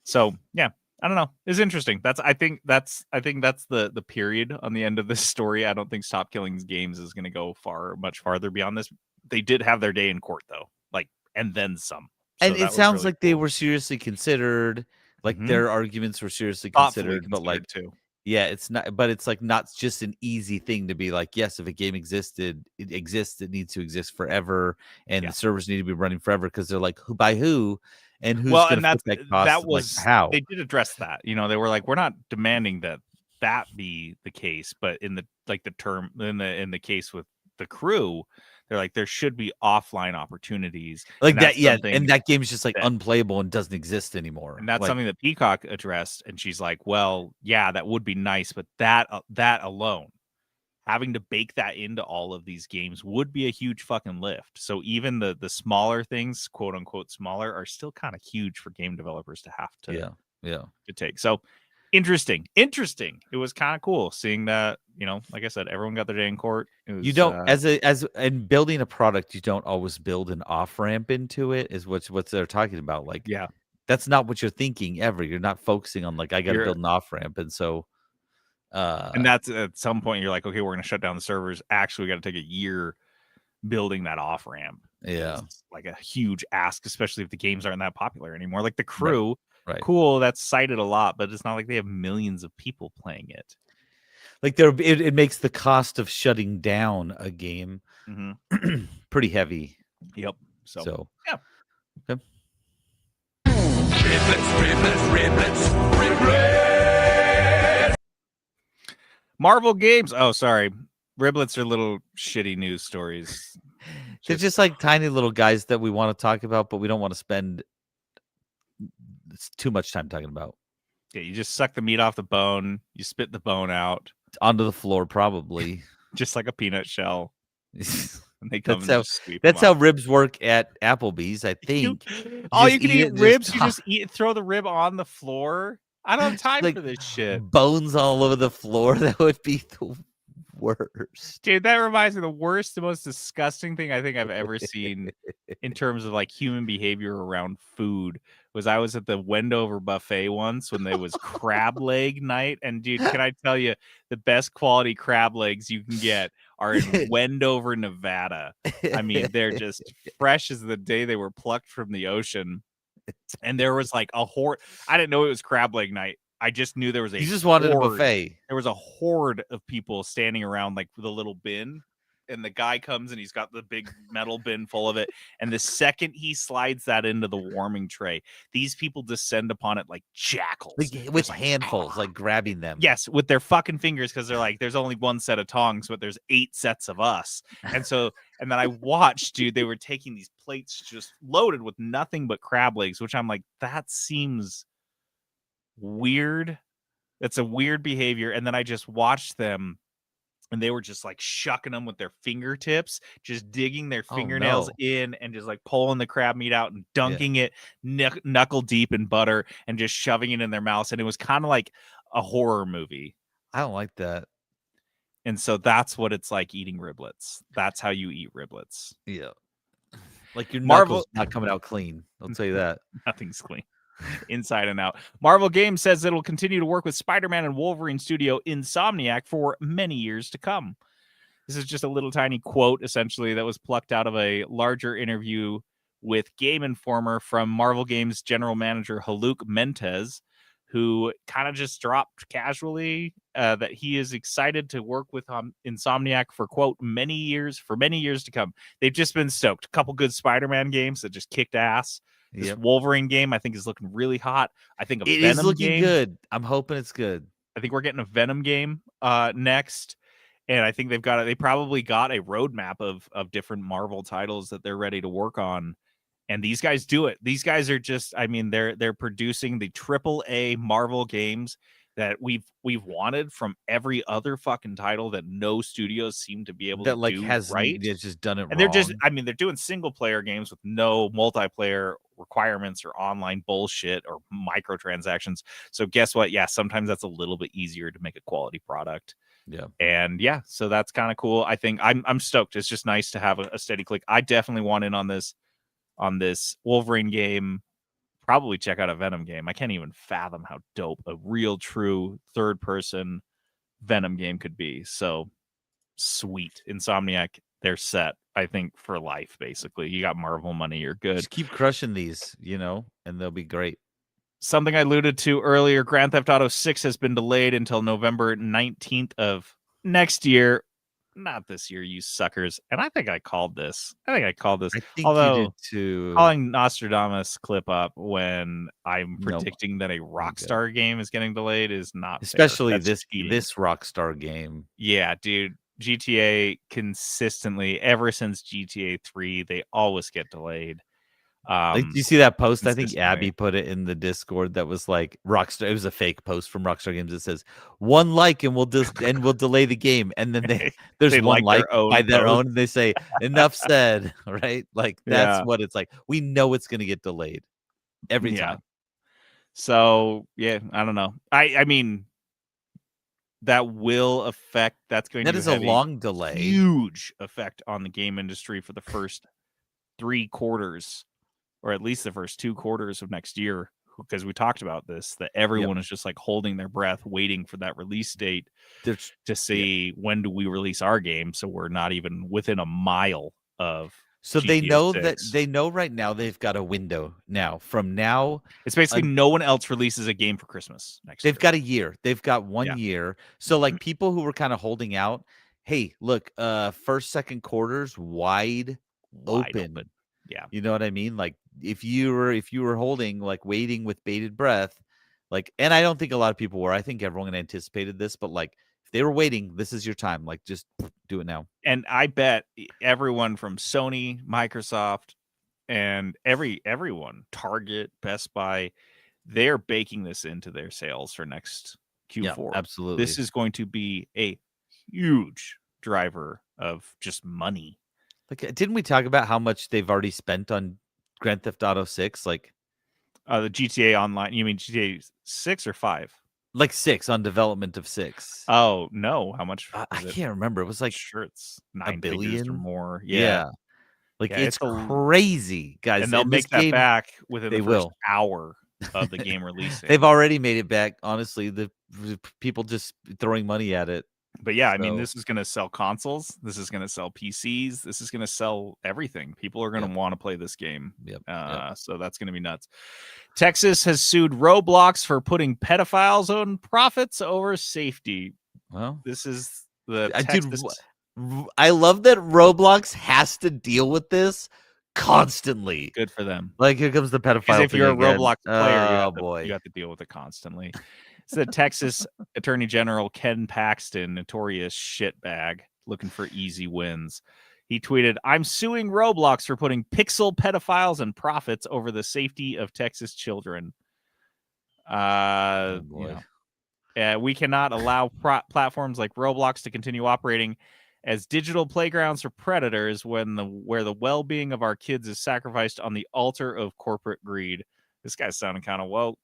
S2: So yeah, I don't know. It's interesting. I think that's the period on the end of this story. I don't think Stop Killing Games is going to go much farther beyond this. They did have their day in court though, like, and then some. So
S1: and it sounds really like they were seriously considered. Like their arguments were seriously considered, but like
S2: too.
S1: Yeah, it's not, but it's like not just an easy thing to be like, yes, if a game existed, it exists, it needs to exist forever, and the servers need to be running forever, because they're like, who by who, and who's going to put that cost?
S2: That was
S1: like, how
S2: they did address that. You know, they were like, we're not demanding that be the case, but in the case with the Crew, they're like, there should be offline opportunities
S1: like that. Yeah, and that game is just like unplayable and doesn't exist anymore.
S2: And that's something that Peacock addressed. And she's like, well, yeah, that would be nice, but that alone having to bake that into all of these games would be a huge fucking lift. So even the smaller things, quote unquote smaller, are still kind of huge for game developers to have to take. So interesting. It was kind of cool seeing that, like I said, everyone got their day in court. It was,
S1: You don't as in building a product, you don't always build an off ramp into it. Is what they're talking about. Like,
S2: yeah,
S1: that's not what you're thinking ever. You're not focusing on like I got to build an off ramp, and so.
S2: And that's at some point you're like, okay, we're going to shut down the servers. Actually, we got to take a year building that off ramp.
S1: Yeah,
S2: it's like a huge ask, especially if the games aren't that popular anymore. Like The Crew,
S1: right.
S2: Cool, that's cited a lot, but it's not like they have millions of people playing it.
S1: Like it makes the cost of shutting down a game pretty heavy.
S2: Yep. So yeah.
S1: Okay.
S2: Marvel games. Oh, sorry. Riblets are little shitty news stories.
S1: They're just like tiny little guys that we want to talk about, but we don't want to spend too much time talking about.
S2: Yeah, you just suck the meat off the bone. You spit the bone out
S1: onto the floor, probably,
S2: just like a peanut shell.
S1: And they come that's how ribs work at Applebee's, I think.
S2: You can eat ribs. You just throw the rib on the floor. I don't have time for this shit.
S1: Bones all over the floor. That would be the worst.
S2: Dude, that reminds me of the most disgusting thing I think I've ever seen in terms of like human behavior around food. I was at the Wendover buffet once when there was crab leg night. And dude, can I tell you, the best quality crab legs you can get are in Wendover, Nevada. I mean, they're just fresh as the day they were plucked from the ocean. And there was like a horde. I didn't know it was crab leg night. I just knew there was
S1: You just wanted a buffet.
S2: There was a horde of people standing around like with a little bin. And the guy comes and he's got the big metal bin full of it. And the second he slides that into the warming tray, these people descend upon it like jackals.
S1: With handfuls, like grabbing them.
S2: Yes, with their fucking fingers, because they're like, there's only one set of tongs, but there's 8 sets of us. And so, and then I watched, dude, they were taking these plates just loaded with nothing but crab legs, which I'm like, that seems weird. That's a weird behavior. And then I just watched them. And they were just like shucking them with their fingertips, just digging their fingernails in and just like pulling the crab meat out and dunking it knuckle deep in butter and just shoving it in their mouths. And it was kind of like a horror movie.
S1: I don't like that.
S2: And so that's what it's like eating riblets. That's how you eat riblets.
S1: Yeah. Like your knuckles not coming out clean. I'll tell you that.
S2: Nothing's clean. Inside and out. Marvel Games says it'll continue to work with Spider-Man and Wolverine studio Insomniac for many years to come. This is just a little tiny quote, essentially, that was plucked out of a larger interview with Game Informer from Marvel Games general manager Haluk Mendez, who kind of just dropped casually that he is excited to work with Insomniac for, quote, many years to come. They've just been stoked. A couple good Spider-Man games that just kicked ass. This Wolverine game, I think, is looking really hot. I think
S1: it is looking good. I'm hoping it's good.
S2: I think we're getting a Venom game next, and I think they probably got a roadmap of different Marvel titles that they're ready to work on. And these guys do it. These guys are just, I mean, they're producing the AAA Marvel games that we've wanted from every other fucking title that no studios seem to be able to do right.
S1: It's just done it
S2: and
S1: wrong.
S2: They're just, I mean, they're doing single player games with no multiplayer requirements or online bullshit or microtransactions. So guess what? Yeah, sometimes that's a little bit easier to make a quality product.
S1: Yeah.
S2: And yeah, so that's kind of cool. I think I'm stoked. It's just nice to have a steady click. I definitely want in on this Wolverine game. Probably check out a Venom game. I can't even fathom how dope a real true third person Venom game could be. So sweet. Insomniac, they're set, I think, for life. Basically, you got Marvel money, you're good.
S1: Just keep crushing these, and they'll be great.
S2: Something I alluded to earlier, Grand Theft Auto 6 has been delayed until November 19th of next year. Not this year, you suckers. And I think I called this. I think
S1: although you did too.
S2: Calling Nostradamus clip up when I'm predicting that a Rockstar game is getting delayed is not
S1: especially this Rockstar game.
S2: Yeah, dude. GTA consistently, ever since GTA 3, they always get delayed.
S1: Like, do you see that post? I think
S2: consistently.
S1: Abby put it in the Discord that was like Rockstar. It was a fake post from Rockstar Games that says 1 like and we'll delay the game. And then there's
S2: They
S1: 1
S2: like
S1: like
S2: their own
S1: by their
S2: post.
S1: own, and they say enough said, right? Like that's
S2: Yeah.
S1: what it's like. We know it's gonna get delayed every
S2: Yeah.
S1: time.
S2: So yeah, I don't know. I mean, that will affect. That's going
S1: That
S2: to
S1: is a
S2: have a
S1: long delay.
S2: huge effect on the game industry for the first 3 quarters, or at least the first 2 quarters of next year. Because we talked about this, that everyone is just like holding their breath, waiting for that release date
S1: There's
S2: to see when do we release our game. So we're not even within a mile of.
S1: So they
S2: GTA
S1: know
S2: 6.
S1: that they know right now they've got a window now. From now,
S2: It's basically no one else releases a game for Christmas next year.
S1: they've got a year. They've got 1 year. So like people who were kind of holding out, hey, look, first, second quarters wide open.
S2: Yeah.
S1: You know what I mean? Like if you were holding, like waiting with bated breath, like, and I don't think a lot of people were. I think everyone anticipated this, but like if they were waiting, this is your time. Like just do it now.
S2: And I bet everyone from Sony, Microsoft, and everyone, Target, Best Buy, they're baking this into their sales for next Q4.
S1: Yeah, absolutely.
S2: This is going to be a huge driver of just money.
S1: Like, didn't we talk about how much they've already spent on Grand Theft Auto 6? Like,
S2: the GTA Online. You mean GTA 6 or 5?
S1: Like 6 on development of 6.
S2: Oh no, how much?
S1: I can't remember. It was like
S2: sure it's
S1: a
S2: 9 figures or
S1: billion
S2: more.
S1: Yeah. Like
S2: Yeah,
S1: it's crazy, guys.
S2: And they'll
S1: this
S2: make that
S1: game,
S2: back within
S1: they
S2: the first
S1: will.
S2: hour of the game releasing.
S1: They've already made it back. Honestly, the people just throwing money at it.
S2: But yeah, I mean, this is going to sell consoles. This is going to sell PCs. This is going to sell everything. People are going to want to play this game. So that's going to be nuts. Texas has sued Roblox for putting pedophiles on profits over safety.
S1: Well,
S2: this is the Texas.
S1: I love that Roblox has to deal with this constantly.
S2: Good for them.
S1: Like here comes the pedophile.
S2: Because if you're a Roblox player,
S1: boy,
S2: you have to deal with it constantly. It's the Texas Attorney General Ken Paxton, notorious shitbag, looking for easy wins. He tweeted, "I'm suing Roblox for putting pixel pedophiles and profits over the safety of Texas children." We cannot allow platforms like Roblox to continue operating as digital playgrounds for predators where the well-being of our kids is sacrificed on the altar of corporate greed. This guy's sounding kind of woke.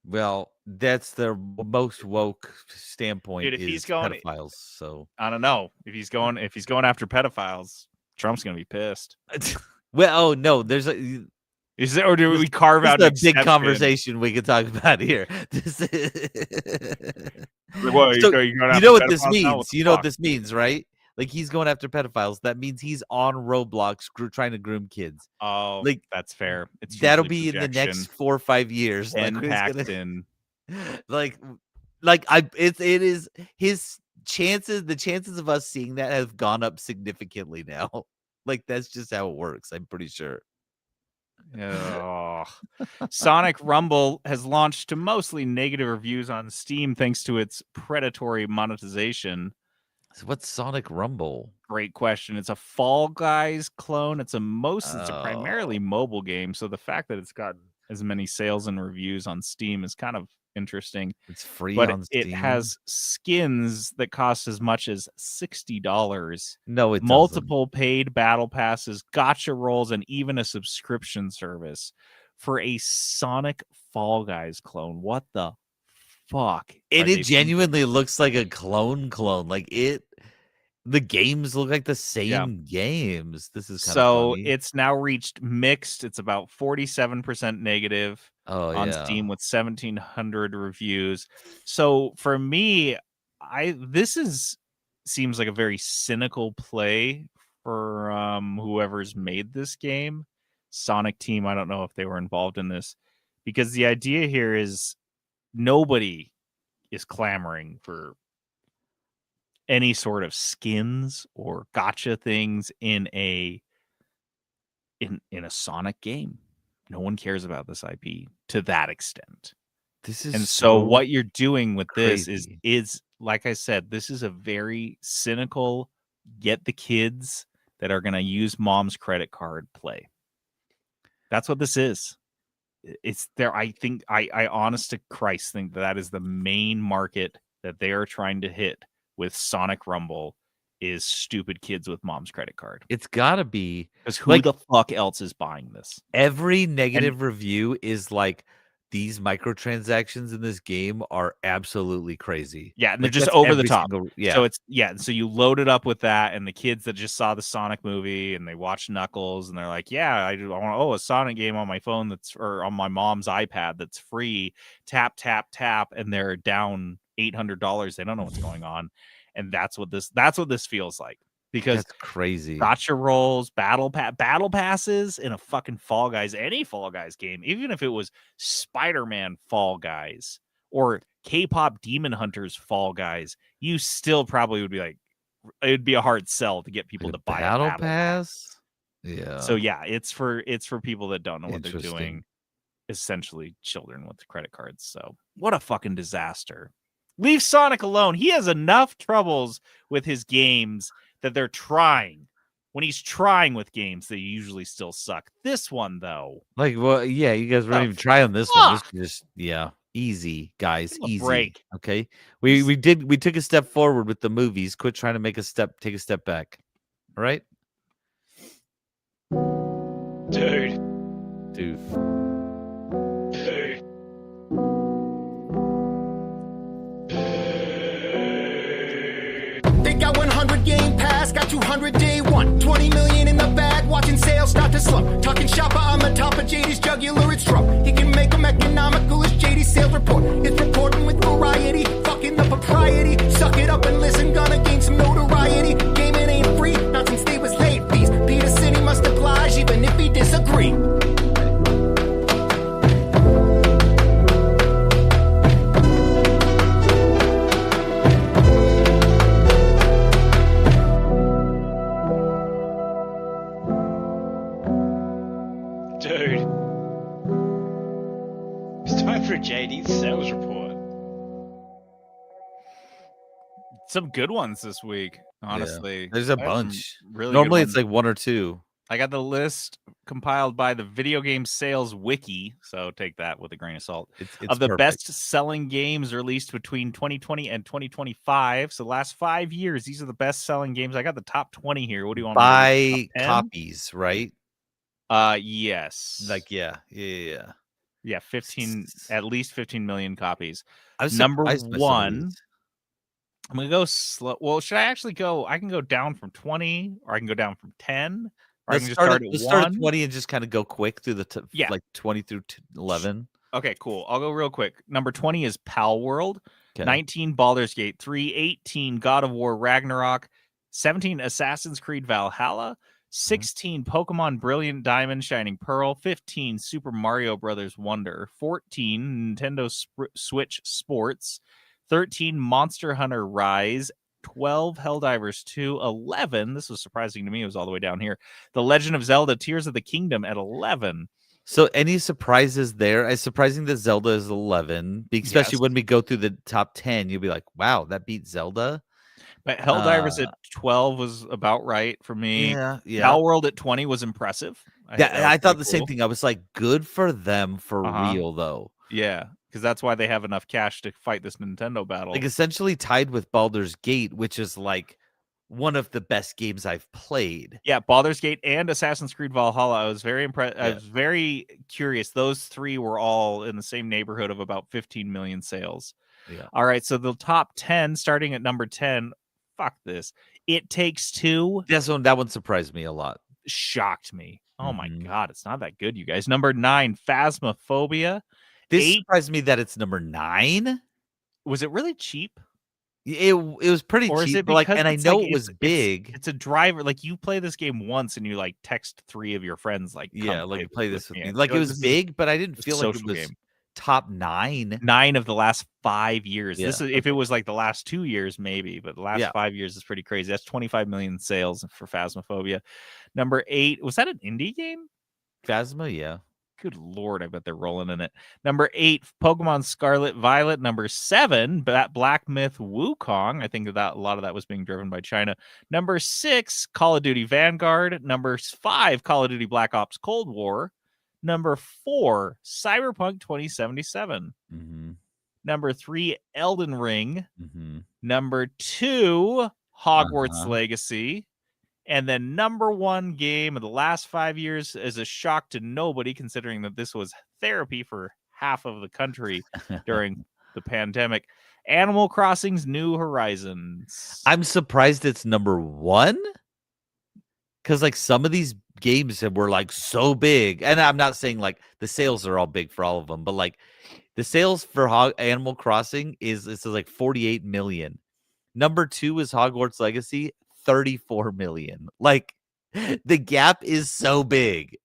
S1: Well, that's the most woke standpoint.
S2: Dude, if he's going
S1: pedophiles, so
S2: I don't know if he's going after pedophiles, Trump's gonna be pissed.
S1: Well, no, there's a.
S2: Is there, or do we carve out
S1: a big conversation we could talk about here?
S2: This you
S1: know what this means? You know what this means, right? Like he's going after pedophiles. That means he's on Roblox trying to groom kids.
S2: Oh, like that's fair.
S1: That'll be in the next 4 or 5 years.
S2: Paxton.
S1: It is his chances. The chances of us seeing that have gone up significantly now. Like that's just how it works. I'm pretty sure.
S2: Oh. Sonic Rumble has launched to mostly negative reviews on Steam thanks to its predatory monetization.
S1: So what's Sonic Rumble?
S2: Great question. It's a Fall Guys clone. It's a primarily mobile game. So the fact that it's got as many sales and reviews on Steam is kind of interesting.
S1: It's free,
S2: but
S1: on Steam.
S2: It has skins that cost as much as $60.
S1: No, it
S2: multiple paid battle passes, gotcha rolls, and even a subscription service for a Sonic Fall Guys clone. What the fuck?
S1: And it genuinely looks like a clone. Like the games look like the same games. This is kind of funny.
S2: It's now reached mixed. It's about 47% negative on Steam with 1,700 reviews. So for me, seems like a very cynical play for whoever's made this game. Sonic Team, I don't know if they were involved in this, because the idea here is nobody is clamoring for any sort of skins or gotcha things in a Sonic game. No one cares about this IP to that extent. So what you're doing with this is like I said, this is a very cynical, get the kids that are going to use mom's credit card play. That's what this is. It's there. I think I honest to Christ think that is the main market that they are trying to hit with Sonic Rumble is stupid kids with mom's credit card.
S1: It's gotta be
S2: because who the fuck else is buying this?
S1: Every negative review is like, these microtransactions in this game are absolutely crazy.
S2: Yeah, and they're just over the top.
S1: So
S2: so you load it up with that, and the kids that just saw the Sonic movie and they watch Knuckles, and they're like, "Yeah, I want a Sonic game on my phone or on my mom's iPad that's free." Tap tap tap, and they're down $800. They don't know what's going on, and that's what this feels like. Because
S1: that's crazy.
S2: Gotcha rolls, battle passes in a fucking Fall Guys, any Fall Guys game, even if it was Spider-Man Fall Guys or K-pop Demon Hunters Fall Guys, you still probably would be like, it'd be a hard sell to get people to buy a battle pass.
S1: Yeah.
S2: So yeah, it's for people that don't know what they're doing. Essentially, children with credit cards. So what a fucking disaster. Leave Sonic alone. He has enough troubles with his games that they're trying. When he's trying with games, they usually still suck. This one, though.
S1: Like, well, yeah, you guys weren't even trying this one. This is just, easy, guys. Easy.
S2: Break.
S1: Okay. We took a step forward with the movies. Quit trying to take a step back. All right?
S3: Dude.
S4: They got 100 game pass, got 200 day one. 20 million in the bag, watching sales start to slump. Talking shopper on the top of JD's jugular, it's Trump. He can make them economical as JD's sales report. It's reporting with variety, fucking the propriety. Suck it up and listen, gonna gain some notoriety. Gaming ain't free, not since they was late fees. Peter City must oblige, even if he disagree.
S3: Dude. It's time for a JD's sales report.
S2: Some good ones this week, honestly.
S1: Yeah. There's a bunch.
S2: Really
S1: Normally it's like one or two.
S2: I got the list compiled by the Video Game Sales Wiki, so take that with a grain of salt.
S1: It's
S2: of the
S1: perfect.
S2: best-selling games released between 2020 and 2025. So the last 5 years, these are the best-selling games. I got the top 20 here. What do you want?
S1: By copies, right?
S2: Yes.
S1: Like, yeah.
S2: Yeah, 15, at least 15 million copies.
S1: I was
S2: Number
S1: surprised by some of
S2: one.
S1: these.
S2: I'm gonna go slow. Well, should I actually go? I can go down from 20, or I can go down from 10, or I can just start at 1.
S1: Start at 20 and just kind of go quick through the
S2: Yeah.
S1: like 20 through 11.
S2: Okay, cool. I'll go real quick. Number 20 is Pal World.
S1: Okay.
S2: 19, Baldur's Gate 3. 18, God of War Ragnarok. 17, Assassin's Creed Valhalla. 16, Pokemon Brilliant Diamond Shining Pearl. 15, Super Mario Brothers Wonder. 14, Nintendo Switch Sports. 13, Monster Hunter Rise. 12, Helldivers 2. 11, this was surprising to me, it was all the way down here. The Legend of Zelda Tears of the Kingdom at 11.
S1: So any surprises there? It's surprising that Zelda is 11, especially when we go through the top 10. You'll be like, wow, that beat Zelda.
S2: But Helldivers at 12 was about right for me.
S1: Yeah.
S2: Pal World at 20 was impressive.
S1: I thought the same thing. I was like, good for them for real, though.
S2: Yeah, because that's why they have enough cash to fight this Nintendo battle.
S1: Like essentially tied with Baldur's Gate, which is like one of the best games I've played.
S2: Yeah, Baldur's Gate and Assassin's Creed Valhalla. I was very impressed.
S1: Yeah.
S2: I was very curious. Those three were all in the same neighborhood of about 15 million sales.
S1: Yeah.
S2: All right, so the top 10, starting at number 10. Fuck this. It Takes Two.
S1: That one surprised me a lot.
S2: Shocked me. Oh my god, it's not that good, you guys. Number 9, Phasmophobia.
S1: This surprised me that it's number 9.
S2: Was it really cheap?
S1: It was pretty cheap, but and I know it was big.
S2: It's a driver. Like you play this game once and you like text 3 of your friends, like,
S1: yeah, like play this with me. Like it was big, but I didn't feel like it was top 9.
S2: 9 of the last 5 years.
S1: Yeah.
S2: This is if it was like the last 2 years, maybe, but the last 5 years is pretty crazy. That's 25 million sales for Phasmophobia. Number 8, was that an indie game?
S1: Phasma, yeah.
S2: Good Lord, I bet they're rolling in it. Number 8, Pokemon Scarlet Violet. Number 7, Black Myth Wukong. I think that a lot of that was being driven by China. Number 6, Call of Duty Vanguard. Number 5, Call of Duty Black Ops Cold War. Number 4, Cyberpunk 2077.
S1: Mm-hmm.
S2: Number 3, Elden Ring.
S1: Mm-hmm.
S2: Number 2, Hogwarts Legacy. And then number 1 game of the last 5 years is a shock to nobody, considering that this was therapy for half of the country during the pandemic. Animal Crossing's New Horizons.
S1: I'm surprised it's number 1. Because like some of these games that were like so big, and I'm not saying like the sales are all big for all of them, but like the sales for Animal Crossing is like 48 million. Number 2 is Hogwarts Legacy, 34 million. Like the gap is so big.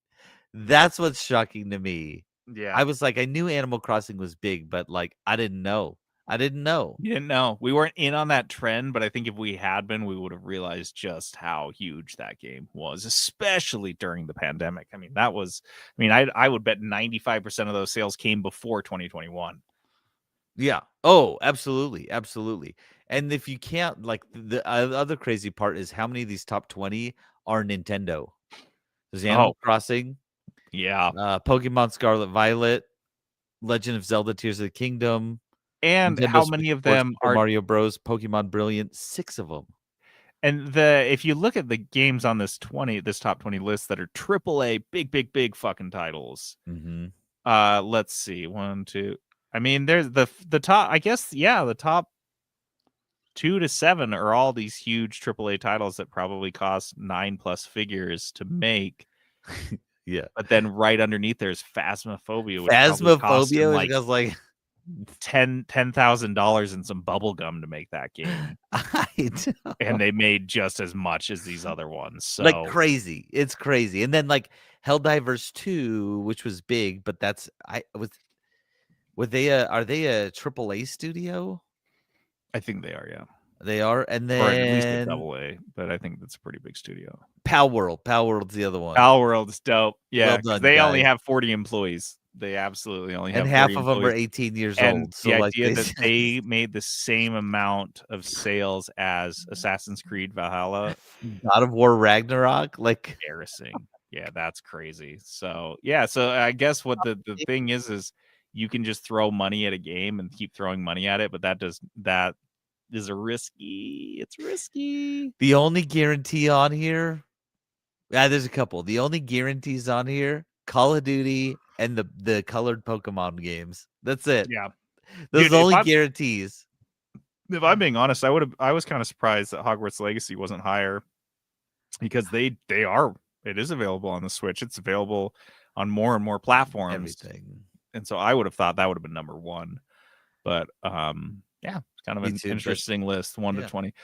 S1: That's what's shocking to me.
S2: Yeah.
S1: I was like, I knew Animal Crossing was big, but like I didn't know. You didn't know.
S2: We weren't in on that trend, but I think if we had been, we would have realized just how huge that game was, especially during the pandemic. I mean, I would bet 95% of those sales came before 2021.
S1: Yeah. Oh, absolutely. Absolutely. And if you can't, like, the other crazy part is how many of these top 20 are Nintendo. There's Animal Crossing.
S2: Yeah.
S1: Pokemon Scarlet Violet, Legend of Zelda Tears of the Kingdom.
S2: And
S1: Nintendo
S2: how
S1: Switch
S2: many of
S1: Sports,
S2: them
S1: Super
S2: are
S1: Mario Bros, Pokemon Brilliant, 6 of them.
S2: And if you look at the games on this top 20 list that are AAA, big fucking titles.
S1: Mm-hmm.
S2: Let's see. 1, 2. I mean, there's the top, I guess, the top 2 to 7 are all these huge AAA titles that probably cost 9+ figures to make.
S1: Yeah.
S2: But then right underneath there's Phasmophobia, which
S1: Phasmophobia
S2: like
S1: was like
S2: $10,000 and some bubble gum to make that game.
S1: I know.
S2: And they made just as much as these other ones. So
S1: like crazy. It's crazy. And then like Helldivers 2, which was big, but are they a AAA studio?
S2: I think they are, yeah.
S1: They are, and then
S2: or at least a AA, but I think that's a pretty big studio.
S1: Pal World's the other one.
S2: Pal World's dope. Yeah,
S1: Well done,
S2: they only
S1: guys.
S2: have 40 employees. They absolutely only have
S1: And half
S2: 40
S1: of them are
S2: employees.
S1: 18 years
S2: And
S1: old. So
S2: the
S1: like
S2: idea that they made the same amount of sales as Assassin's Creed Valhalla,
S1: God of War Ragnarok, like
S2: embarrassing. Yeah, that's crazy. So so I guess what the thing is you can just throw money at a game and keep throwing money at it, but that is it's risky.
S1: the only guarantee on here. There's a couple. The only guarantees on here, Call of Duty and the colored Pokemon games. That's it.
S2: Yeah.
S1: Those
S2: Dude,
S1: are the only guarantees.
S2: If I'm being honest, I was kind of surprised that Hogwarts Legacy wasn't higher, because it is available on the Switch. It's available on more and more platforms.
S1: Everything.
S2: And so I would have thought that would have been number 1. But it's kind of
S1: Me
S2: an
S1: too,
S2: interesting list, 1
S1: yeah.
S2: to 20.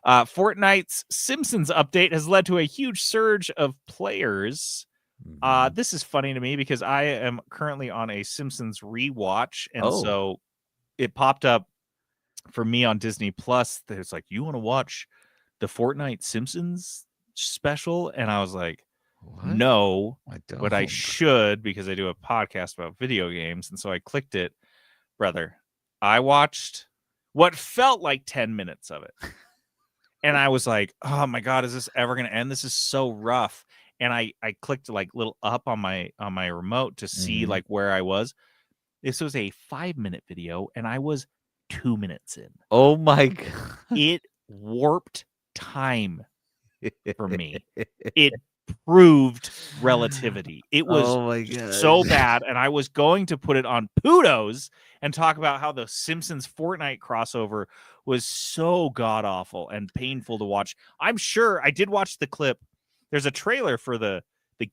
S2: Fortnite's Simpsons update has led to a huge surge of players.
S1: Mhm.
S2: This is funny to me because I am currently on a Simpsons rewatch, and
S1: Oh.
S2: so it popped up for me on Disney Plus. There's like, you want to watch the Fortnite Simpsons special? And I was like,
S1: What?
S2: no,
S1: I don't.
S2: but I should, because I do a podcast about video games. And so I clicked it. Brother, I watched what felt like 10 minutes of it. And I was like, oh my God, is this ever going to end? This is so rough. And I clicked like little up on my remote to see
S1: Mhm.
S2: like where I was. This was a 5-minute video and I was 2 minutes in.
S1: Oh my God.
S2: It warped time for me. It proved relativity. It was
S1: Oh my God.
S2: so bad, and I was going to put it on Pudos and talk about how the Simpsons Fortnite crossover was so god awful and painful to watch. I'm sure I did watch the clip. There's a trailer for the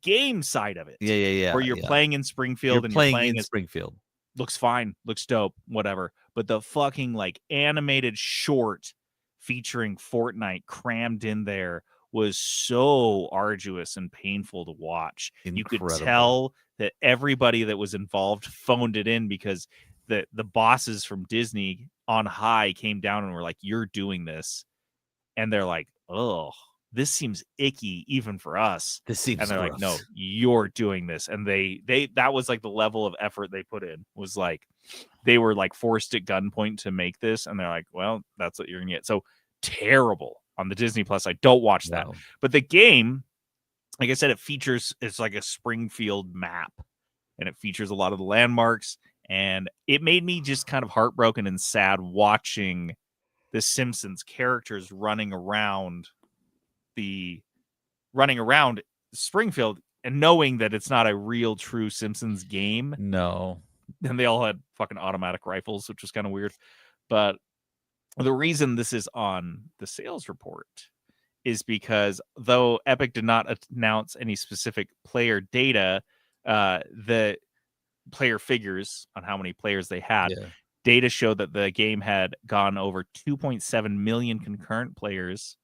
S2: game side of it.
S1: Yeah.
S2: Where you're playing in Springfield
S1: You're
S2: and
S1: playing
S2: you're playing
S1: in
S2: as
S1: Springfield.
S2: looks fine, looks dope, whatever. But the fucking like animated short featuring Fortnite crammed in there was so arduous and painful to watch. You could
S1: Incredible.
S2: tell that everybody that was involved phoned it in, because the bosses from Disney on high came down and were like, you're doing this. And they're like, oh, this seems icky even for us.
S1: This seems
S2: And they're like, no, you're doing this. And they that was like the level of effort they put in, was like they were like forced at gunpoint to make this. And they're like, well, that's what you're gonna get. So terrible on the Disney Plus. I don't watch that.
S1: Wow.
S2: But the game, like I said, it's like a Springfield map, and it features a lot of the landmarks. And it made me just kind of heartbroken and sad watching the Simpsons characters running around Springfield and knowing that it's not a real true Simpsons game.
S1: No.
S2: And they all had fucking automatic rifles, which was kind of weird. But the reason this is on the sales report is because though Epic did not announce any specific player data, the player figures on how many players they had, data showed that the game had gone over 2.7 million concurrent players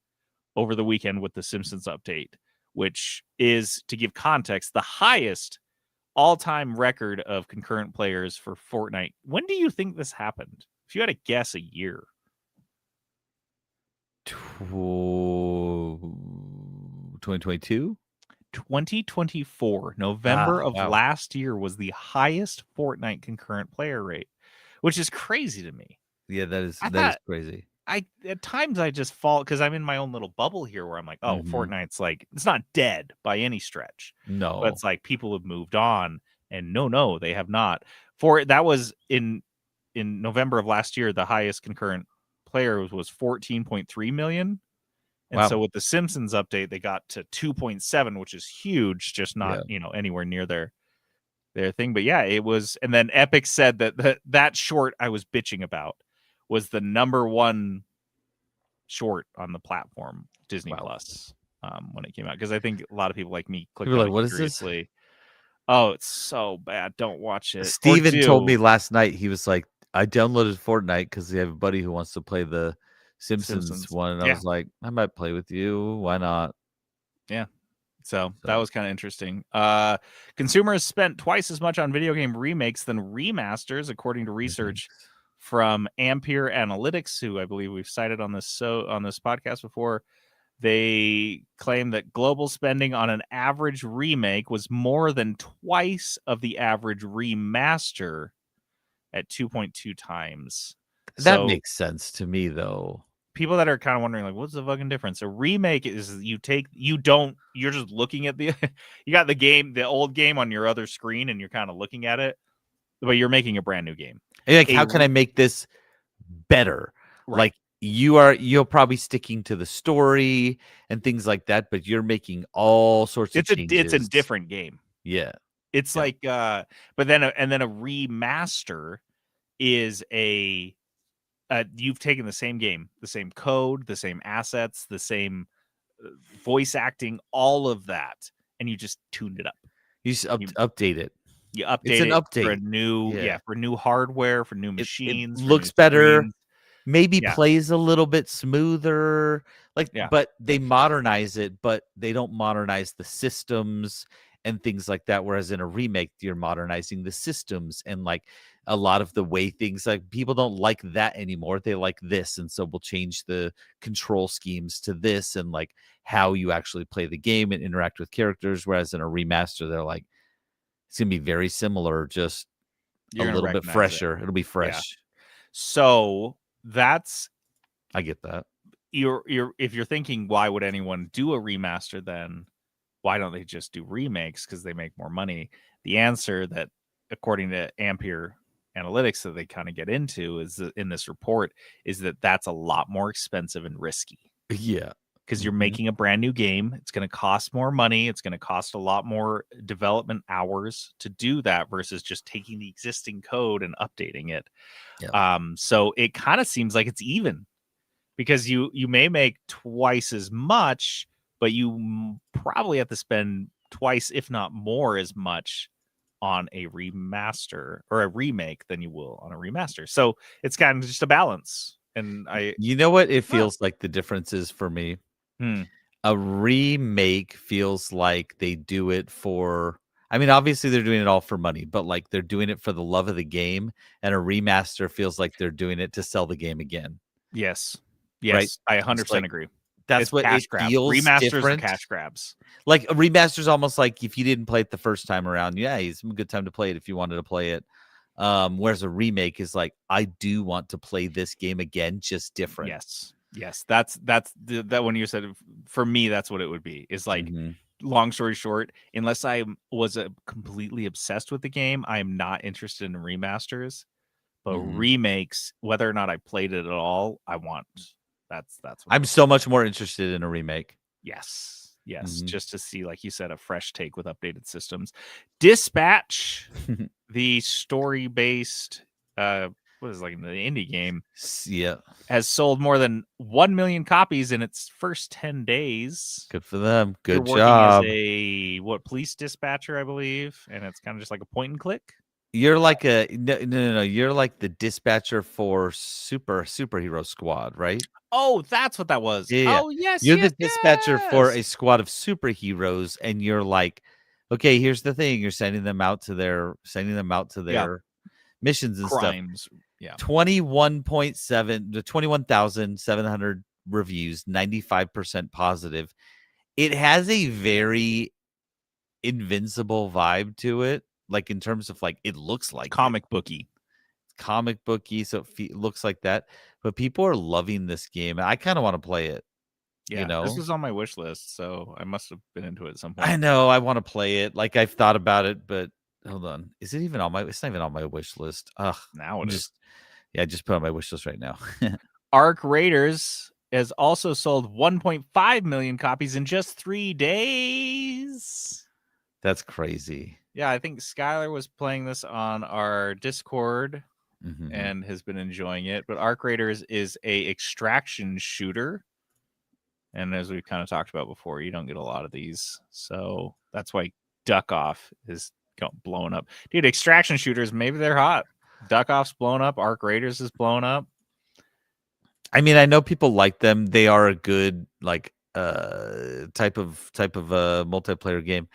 S2: over the weekend with the Simpsons update, which is, to give context, the highest all-time record of concurrent players for Fortnite. When do you think this happened? If you had to guess a year.
S1: 2022?
S2: 2024, November of
S1: wow.
S2: last year was the highest Fortnite concurrent player rate, which is crazy to me.
S1: Yeah, that is crazy.
S2: At times I just fall, because I'm in my own little bubble here where I'm like, oh, Fortnite's like, it's not dead by any stretch.
S1: No.
S2: But it's like people have moved on, and no, they have not. That was in November of last year, the highest concurrent player was 14.3 million. And so with the Simpsons update, they got to 2.7, which is huge, just not, anywhere near their thing. But yeah, it was. And then Epic said that short I was bitching about was the number one short on the platform, Disney Plus, when it came out. Because I think a lot of people like me clicked on it
S1: what
S2: curiously.
S1: Is this?
S2: Oh, it's so bad. Don't watch it.
S1: Steven told me last night, he was like, I downloaded Fortnite because I have a buddy who wants to play the Simpsons one, and I was like, I might play with you. Why not?
S2: Yeah. So that was kind of interesting. Consumers spent twice as much on video game remakes than remasters, according to research from Ampere Analytics, who I believe we've cited on this podcast before. They claim that global spending on an average remake was more than twice of the average remaster at 2.2 times.
S1: That makes sense to me, though.
S2: People that are kind of wondering, like, what's the fucking difference? A remake is you're just looking at you got the old game on your other screen and you're kind of looking at it, but you're making a brand new game.
S1: Like, how can I make this better?
S2: Right.
S1: Like, you're probably sticking to the story and things like that, but you're making all sorts of changes.
S2: It's a different game.
S1: Yeah.
S2: It's like, but then a remaster is you've taken the same game, the same code, the same assets, the same voice acting, all of that, and you just tuned it up.
S1: You just update it.
S2: You update
S1: it's an update
S2: for new hardware, for new machines.
S1: It looks better. Maybe plays a little bit smoother. But they modernize it, but they don't modernize the systems and things like that. Whereas in a remake, you're modernizing the systems and like a lot of the way things, like, people don't like that anymore. They like this. And so we'll change the control schemes to this and like how you actually play the game and interact with characters. Whereas in a remaster, they're like, it's going to be very similar, just a little bit fresher. It'll be fresh.
S2: Yeah. So
S1: I get that.
S2: If you're thinking, why would anyone do a remaster then? Why don't they just do remakes? Because they make more money. The answer that, according to Ampere Analytics, that they kind of get into is that in this report is that that's a lot more expensive and risky.
S1: Yeah.
S2: Because you're making a brand new game. It's going to cost more money. It's going to cost a lot more development hours to do that versus just taking the existing code and updating it. Yeah. So it kind of seems like it's even, because you may make twice as much, but you probably have to spend twice, if not more, as much on a remaster or a remake than you will on a remaster. So it's kind of just a balance. And
S1: you know what it feels like the difference is for me? A remake feels like they do it for, I mean, obviously they're doing it all for money, but like they're doing it for the love of the game. And a remaster feels like they're doing it to sell the game again.
S2: Yes. Right? I 100% agree.
S1: That's
S2: It's
S1: what
S2: cash
S1: it
S2: grabs.
S1: feels
S2: Remasters are
S1: different.
S2: cash grabs.
S1: Like a remaster's almost like if you didn't play it the first time around, yeah, it's a good time to play it if you wanted to play it. Whereas a remake is like, I do want to play this game again, just different.
S2: Yes. That's that when you said for me, that's what it would be. Is like,
S1: Mhm.
S2: long story short, unless I was completely obsessed with the game, I am not interested in remasters. But
S1: Mhm.
S2: remakes, whether or not I played it at all, I want. That's what
S1: I'm so much more interested in a remake.
S2: Yes,
S1: Mhm.
S2: just to see, like you said, a fresh take with updated systems. Dispatch, the story-based, what is it, like the indie game,
S1: Yeah,
S2: has sold more than 1 million copies in its first 10 days.
S1: good for them.
S2: You're
S1: Good
S2: working
S1: job.
S2: as a police dispatcher, I believe, and it's kind of just like a point and click.
S1: You're like a no. You're like the dispatcher for superhero squad, right?
S2: Oh, that's what that was.
S1: Yeah.
S2: Oh, yes,
S1: You're
S2: yes,
S1: the dispatcher for a
S2: yes.
S1: squad of superheroes, and you're like, okay, here's the thing. You're sending them out to their
S2: Yeah.
S1: missions and stuff.
S2: Crimes. Yeah.
S1: 21.7 to 21,700 reviews, 95% positive. It has a very Invincible vibe to it, like in terms of like it looks like
S2: Comic booky.
S1: comic booky, so it looks like that. But people are loving this game. I kind of want to play it.
S2: Yeah,
S1: You know,
S2: this was on my wish list, so I must have been into it at some point.
S1: I know I want to play it. Like I've thought about it, but hold on, is it even on my? It's not even on my wish list. Ugh,
S2: Now
S1: I'm
S2: it is.
S1: just yeah, I just put it on my wish list right now.
S2: Arc Raiders has also sold 1.5 million copies in just 3 days.
S1: That's crazy.
S2: Yeah, I think Skylar was playing this on our Discord
S1: Mhm.
S2: and has been enjoying it. But Arc Raiders is a extraction shooter. And as we've kind of talked about before, you don't get a lot of these. So that's why Duck Off is blowing up. Dude, extraction shooters, maybe they're hot. Duck Off's blown up. Arc Raiders is blown up.
S1: I mean, I know people like them. They are a good like type of multiplayer game.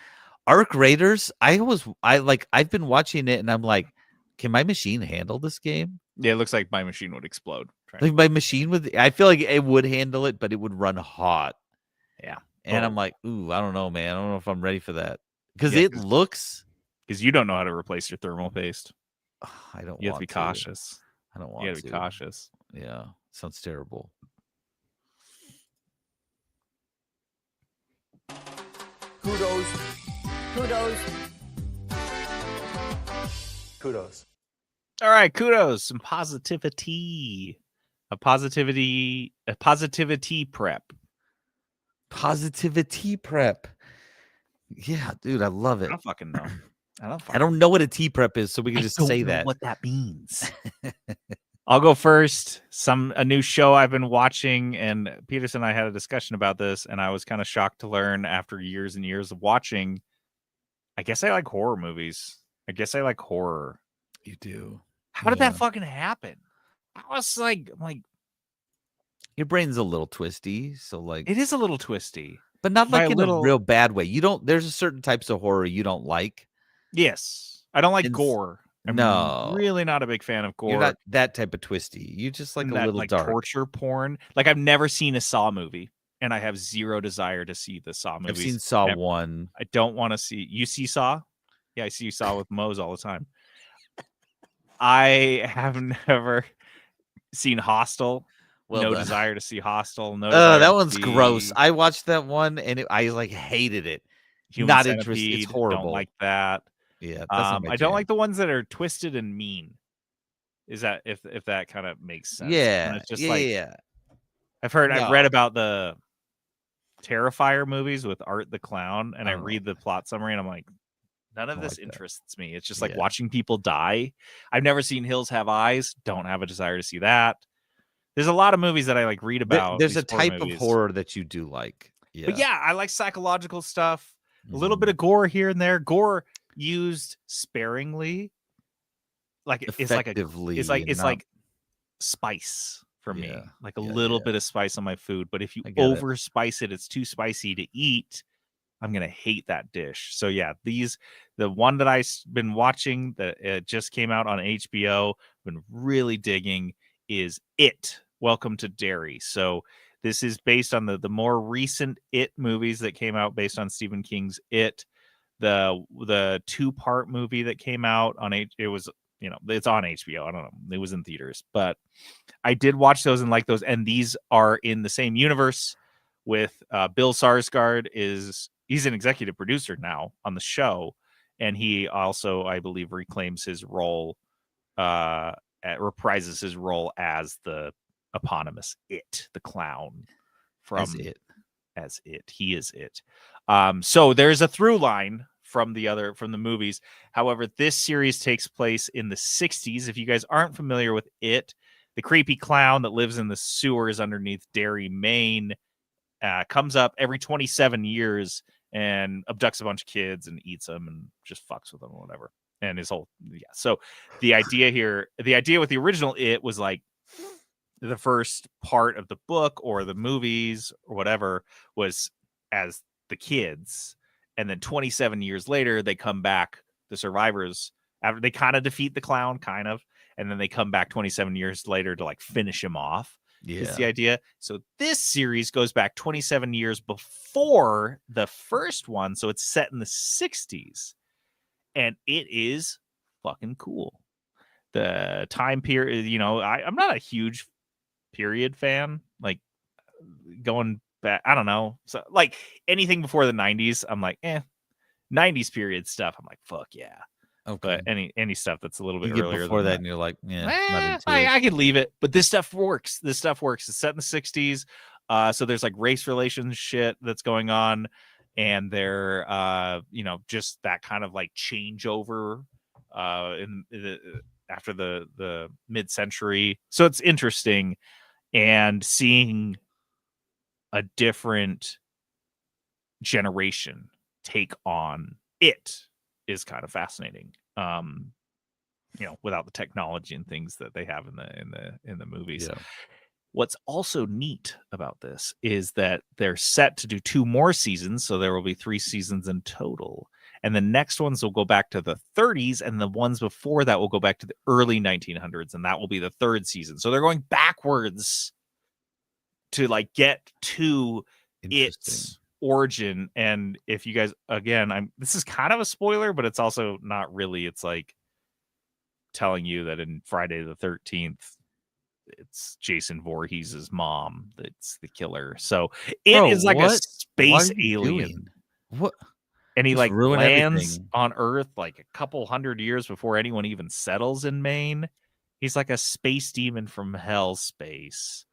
S1: Arc Raiders, I've been watching it and I'm like, can my machine handle this game?
S2: Yeah, it looks like my machine would explode.
S1: Like my machine I feel like it would handle it, but it would run hot.
S2: Yeah.
S1: And I'm like, ooh, I don't know, man. I don't know if I'm ready for that. Because
S2: Yeah,
S1: it looks
S2: because you don't know how to replace your thermal paste.
S1: I don't
S2: You have
S1: want
S2: to be cautious.
S1: I don't want
S2: You got to be cautious.
S1: Yeah. Sounds terrible.
S4: Kudos. Kudos. Kudos.
S2: All right, kudos. Some positivity. A positivity prep.
S1: Positivity prep. Yeah, dude, I love
S2: I
S1: it.
S2: don't fucking know.
S1: I don't know what a T prep is, so we can just
S2: don't
S1: say
S2: know
S1: that.
S2: what that means. I'll go first. A new show I've been watching, and Peterson and I had a discussion about this, and I was kind of shocked to learn after years and years of watching. I guess I like horror movies. I guess I like horror.
S1: You do.
S2: How did that fucking happen? I was like,
S1: your brain's a little twisty, so like
S2: it is a little twisty,
S1: but not
S2: by
S1: like
S2: a
S1: in
S2: little-
S1: a real bad way. There's a certain types of horror you don't like.
S2: Yes, I don't like
S1: It's-
S2: gore. I'm
S1: No.
S2: really not a big fan of gore.
S1: You're not that type of twisty. You just like a
S2: that,
S1: little
S2: like
S1: dark.
S2: torture porn. Like I've never seen a Saw movie, and I have zero desire to see the Saw movies.
S1: I've seen Saw
S2: ever.
S1: 1.
S2: I don't want to see. You see Saw? Yeah, I see Saw with Moe's all the time. I have never seen Hostel.
S1: Well
S2: no
S1: done.
S2: desire to see Hostel. No, desire
S1: That
S2: to
S1: one's gross.
S2: see
S1: I watched that one and I like hated it.
S2: Human
S1: Not
S2: Centipede.
S1: interested. It's horrible.
S2: Don't like that.
S1: Yeah, that's not my
S2: I don't
S1: jam.
S2: like the ones that are twisted and mean. Is that if that kind of makes sense? When
S1: Yeah,
S2: it's just
S1: yeah,
S2: like
S1: yeah.
S2: I've
S1: No.
S2: read about the Terrifier movies with Art the Clown, and I
S1: Oh.
S2: read the plot summary, and I'm like, none of
S1: I
S2: this
S1: like that.
S2: interests me. It's just like
S1: Yeah.
S2: watching people die. I've never seen Hills Have Eyes. Don't have a desire to see that. There's a lot of movies that I like read about.
S1: There's a
S2: these horror
S1: type
S2: movies.
S1: of horror that you do like. Yeah.
S2: But yeah, I like psychological stuff. A little
S1: Mhm.
S2: bit of gore here and there. Gore used sparingly. Like it's like
S1: Effectively,
S2: it's like
S1: not-
S2: spice for me.
S1: Yeah,
S2: Like a
S1: yeah,
S2: little
S1: yeah.
S2: bit of spice on my food. But if you
S1: I get it.
S2: over spice it, it's too spicy to eat. I'm gonna hate that dish. So yeah, the one that I've been watching that just came out on HBO, been really digging is It. Welcome to Derry. So This is based on the more recent It movies that came out based on Stephen King's It. The 2-part movie that came out on it was, it's on HBO. I don't know. It was in theaters, but I did watch those and like those. And these are in the same universe with Bill Skarsgård. He's an executive producer now on the show. And he also, I believe, reclaims his role, reprises his role as the eponymous It, the clown from as it. He is It. So there's a through line from the movies. However, this series takes place in the 60s. If you guys aren't familiar with It, the creepy clown that lives in the sewers underneath Derry, Maine, comes up every 27 years and abducts a bunch of kids and eats them and just fucks with them or whatever. And his whole, So the idea with the original It was like the first part of the book or the movies or whatever was as the kids. And then 27 years later, they come back, the survivors, after they kind of defeat the clown, and then they come back 27 years later to like finish him off.
S1: Yeah.
S2: Is the idea. So this series goes back 27 years before the first one. So it's set in the 60s. And it is fucking cool. The time period, I'm not a huge period fan. Like going back, I don't know. So like anything before the 90s, I'm like, 90s period stuff. I'm like, fuck yeah.
S1: Okay.
S2: But any stuff that's a little bit
S1: you get
S2: earlier
S1: before
S2: than
S1: that, and you're like, not into it.
S2: I could leave it, but this stuff works. It's set in the 60s. So there's like race relations shit that's going on, and they're just that kind of like changeover after the mid-century. So it's interesting, and seeing a different generation take on it is kind of fascinating. Without the technology and things that they have in the movies.
S1: Yeah.
S2: What's also neat about this is that they're set to do 2 more seasons, so there will be 3 seasons in total. And the next ones will go back to the 30s, and the ones before that will go back to the early 1900s, and that will be the 3rd season. So they're going backwards to like get to its origin. And if you guys, again, this is kind of a spoiler, but it's also not really. It's like telling you that in Friday the 13th, it's Jason Voorhees' mom that's the killer. So it is like a space alien.
S1: What?
S2: And he
S1: Just
S2: like
S1: ruin
S2: lands
S1: everything.
S2: on Earth like a couple hundred years before anyone even settles in Maine. He's like a space demon from hell space.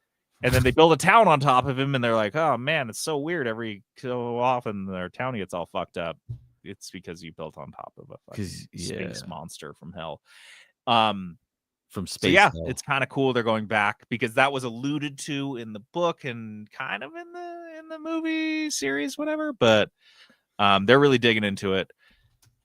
S2: And then they build a town on top of him, and they're like, oh man, it's so weird. Every so often their town gets all fucked up. It's because you built on top of a fucking space monster from hell.
S1: From space.
S2: So yeah,
S1: hell.
S2: it's kind of cool they're going back, because that was alluded to in the book and kind of in the movie series, whatever. But they're really digging into it.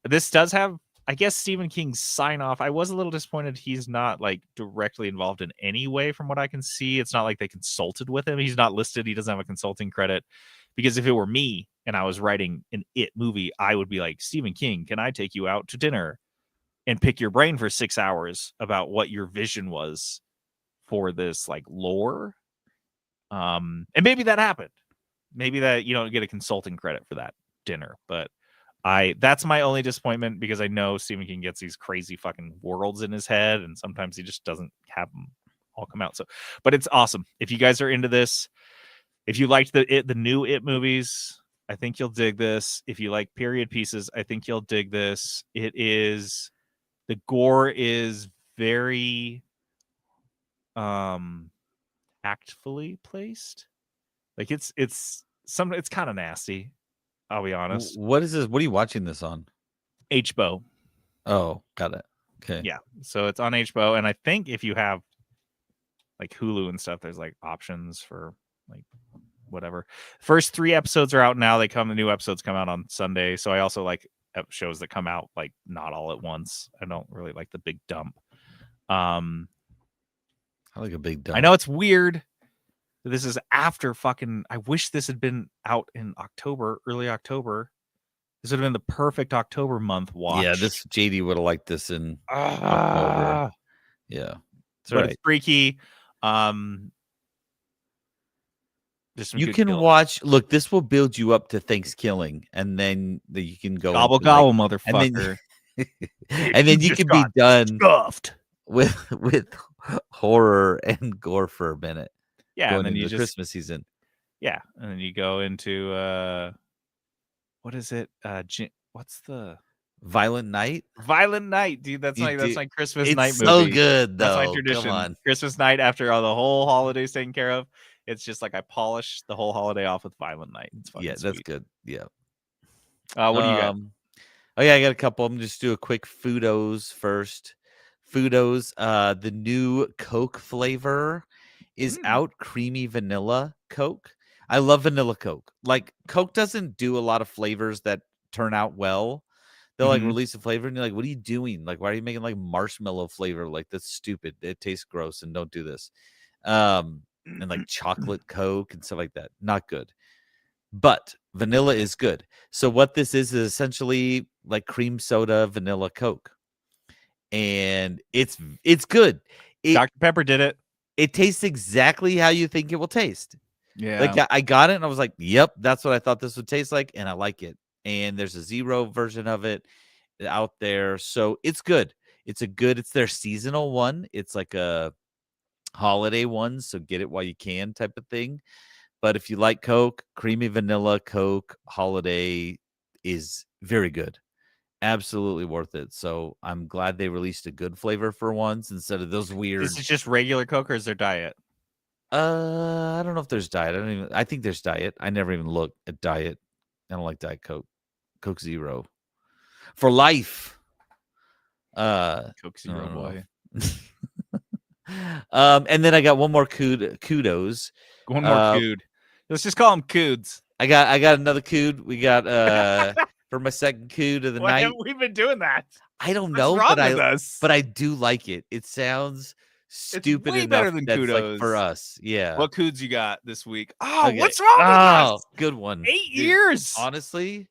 S2: This does have, I guess, Stephen King's sign off. I was a little disappointed he's not like directly involved in any way from what I can see. It's not like they consulted with him. He's not listed. He doesn't have a consulting credit, because if it were me and I was writing an It movie, I would be like, Stephen King, can I take you out to dinner and pick your brain for 6 hours about what your vision was for this like lore? And maybe that happened. Maybe that you don't get a consulting credit for that dinner, but that's my only disappointment, because I know Stephen King gets these crazy fucking worlds in his head, and sometimes he just doesn't have them all come out. So, but it's awesome. If you guys are into this, if you liked the new It movies, I think you'll dig this. If you like period pieces, I think you'll dig this. The gore is very tactfully placed. Like it's kind of nasty. I'll be honest.
S1: What is this? What are you watching this on?
S2: HBO.
S1: Oh, got it. Okay.
S2: Yeah. So it's on HBO. And I think if you have like Hulu and stuff, there's like options for like whatever. First 3 episodes are out now. The new episodes come out on Sunday. So I also like shows that come out like not all at once. I don't really like the big dump.
S1: I like a big dump.
S2: I know it's weird. This is after fucking. I wish this had been out in October, early October. This would have been the perfect October month watch.
S1: Yeah, this JD would have liked this in October. Yeah,
S2: It's freaky. Just some
S1: You
S2: good
S1: can
S2: killing.
S1: watch. Look, this will build you up to Thanksgiving, and then you can go
S2: Gobble
S1: into, like,
S2: gobble,
S1: and then
S2: motherfucker.
S1: and then you
S2: just
S1: can be
S2: got
S1: done
S2: Stuffed.
S1: with horror and gore for a minute
S2: Yeah, and
S1: going
S2: then
S1: into
S2: you
S1: the
S2: just
S1: Christmas season.
S2: yeah, and then you go into what is it? What's the
S1: Violent Night.
S2: Violent Night, dude? That's
S1: You
S2: that's
S1: do.
S2: my Christmas
S1: It's
S2: night
S1: so
S2: movie.
S1: good
S2: That's my
S1: though. Come
S2: tradition.
S1: on.
S2: Christmas night after all the whole holidays taken care of. It's just like I polish the whole holiday off with Violent Night. It's fucking
S1: Yeah, that's
S2: sweet.
S1: good. Yeah.
S2: What do you got?
S1: Oh yeah, I got a couple. I'm gonna just do a quick Foodos first. Foodos, the new Coke flavor is out, creamy vanilla Coke. I love vanilla Coke. Like, Coke doesn't do a lot of flavors that turn out well. They'll like
S2: Mhm.
S1: release a flavor and you're like, what are you doing? Like, why are you making like marshmallow flavor? Like, that's stupid. It tastes gross and don't do this. And like chocolate Coke and stuff like that. Not good. But vanilla is good. So what this is essentially like cream soda, vanilla Coke. And it's good.
S2: Dr. Pepper did it.
S1: It tastes exactly how you think it will taste.
S2: Yeah.
S1: Like, I got it and I was like, yep, that's what I thought this would taste like, and I like it. And there's a zero version of it out there. So it's good. It's their seasonal one. It's like a holiday one, so get it while you can type of thing. But if you like Coke, creamy vanilla Coke holiday is very good. Absolutely worth it. So I'm glad they released a good flavor for once instead of those weird.
S2: This is just regular Coke or is there diet?
S1: I don't know if there's diet. I think there's diet. I never even looked at diet. I don't like Diet Coke. Coke Zero. For life.
S2: Coke Zero
S1: don't know.
S2: boy.
S1: And then I got one more kudos.
S2: One more Cood. Let's just call him Coods.
S1: I got another cood. We got for my second cood of the
S2: Why
S1: night.
S2: haven't we been doing that?
S1: I don't
S2: What's
S1: know,
S2: wrong
S1: but
S2: with us?
S1: I do like it. It sounds stupid
S2: way
S1: enough
S2: better than
S1: that's like for
S2: kudos.
S1: us. Yeah.
S2: What Coods you got this week? Oh,
S1: Okay.
S2: what's wrong with us?
S1: Good one.
S2: 8
S1: Dude,
S2: years.
S1: honestly,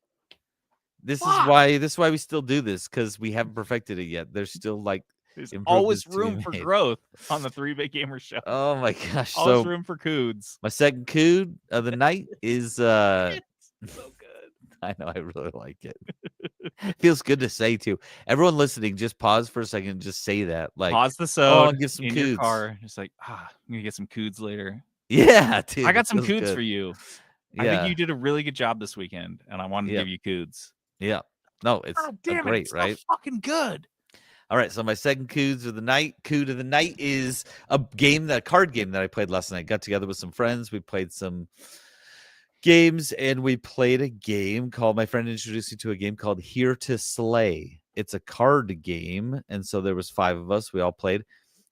S1: this
S2: Fuck.
S1: is why we still do this, because we haven't perfected it yet. There's still like
S2: There's
S1: improvements
S2: always
S1: to be
S2: room for
S1: made.
S2: growth on the 3-Bit Gamer Show.
S1: Oh my gosh.
S2: Always
S1: So
S2: room for Coods.
S1: my second cood of the night is
S2: So good.
S1: I know, I really like it. Feels good to say too. Everyone listening, just pause for a second and just say that. Like,
S2: Pause the
S1: I'll
S2: sode
S1: give some
S2: in your
S1: Coods.
S2: car. Just like, I'm gonna get some Coods later.
S1: Yeah, dude.
S2: I got
S1: it
S2: some
S1: feels
S2: Coods
S1: good.
S2: for you. I
S1: Yeah.
S2: think you did a really good job this weekend, and I wanted to give you Coods.
S1: Yeah. No, it's
S2: God damn
S1: great,
S2: it, it's so
S1: right?
S2: fucking good.
S1: All right, so my second cood of the night is a card game that I played last night. Got together with some friends. We played some games, and we played a game called, my friend introduced me to a game called Here to Slay. It's a card game, and so there was 5 of us. We all played.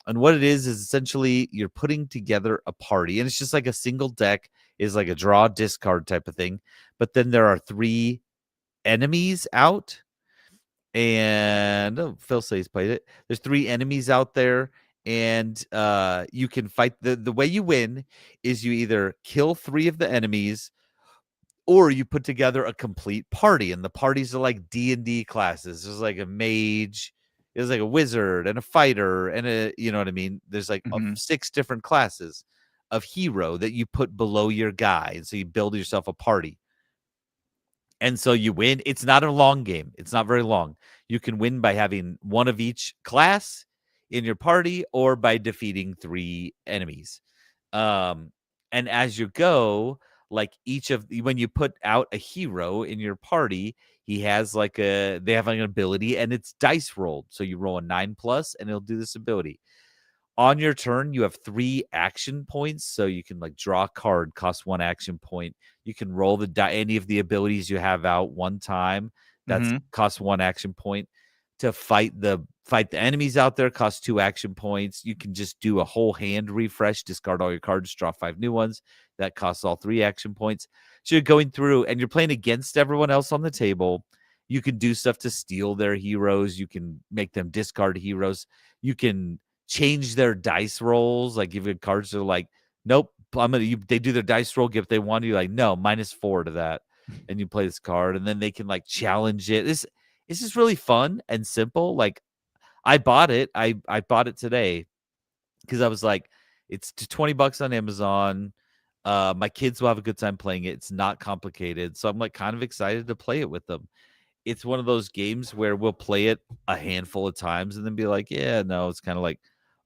S1: And what it is essentially you're putting together a party, and it's just like a single deck is like a draw discard type of thing. But then there are 3 enemies out. And Phil says he's played it. There's 3 enemies out there, and you can fight. The way you win is you either kill 3 of the enemies, or you put together a complete party. And the parties are like D&D classes. There's like a mage, there's like a wizard and a fighter, and a, you know what I mean? There's like 6 different classes of hero that you put below your guy, and so you build yourself a party. And so you win. It's not a long game. It's not very long. You can win by having 1 of each class in your party, or by defeating 3 enemies. And as you go, like when you put out a hero in your party, they have like an ability, and it's dice rolled. So you roll a 9+, and it'll do this ability. On your turn, you have 3 action points, so you can like draw a card, cost 1 action point. You can roll any of the abilities you have out 1 time. That's cost 1 action point. To fight the enemies out there, costs 2 action points. You can just do a whole hand refresh, discard all your cards, draw 5 new ones. That costs all 3 action points. So you're going through, and you're playing against everyone else on the table. You can do stuff to steal their heroes. You can make them discard heroes. You can change their dice rolls, like give you cards that are like, nope, they do their dice roll, if they want you, like, no, -4 to that, and you play this card, and then they can like challenge it. This is really fun and simple. Like, I bought it. I bought it today because I was like, it's $20 on Amazon. My kids will have a good time playing it. It's not complicated, so I'm like kind of excited to play it with them. It's one of those games where we'll play it a handful of times and then be like, yeah, no, it's kind of like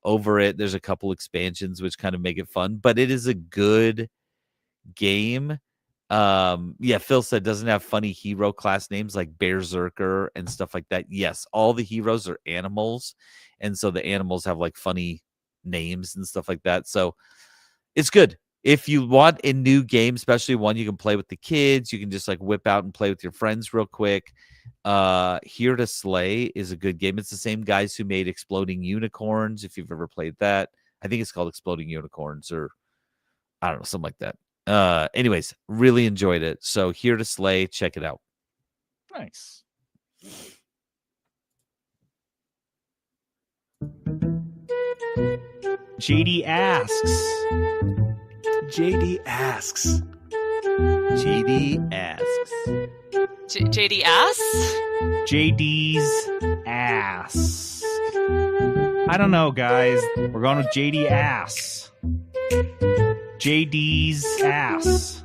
S1: over it. There's a couple expansions which kind of make it fun, but it is a good game. Yeah, Phil said doesn't have funny hero class names like Berserker and stuff like that. Yes, all the heroes are animals, and so the animals have like funny names and stuff like that. So it's good. If you want a new game, especially one you can play with the kids, you can just like whip out and play with your friends real quick. Here to Slay is a good game. It's the same guys who made Exploding Unicorns. If you've ever played that, I think it's called Exploding Unicorns, or I don't know, something like that. Anyways, really enjoyed it. So Here to Slay, check it out.
S2: Nice. JD asks.
S5: JD asks.
S1: JD asks.
S6: JD ass?
S2: JD's ass. I don't know, guys. We're going with JD ass. JD's ass.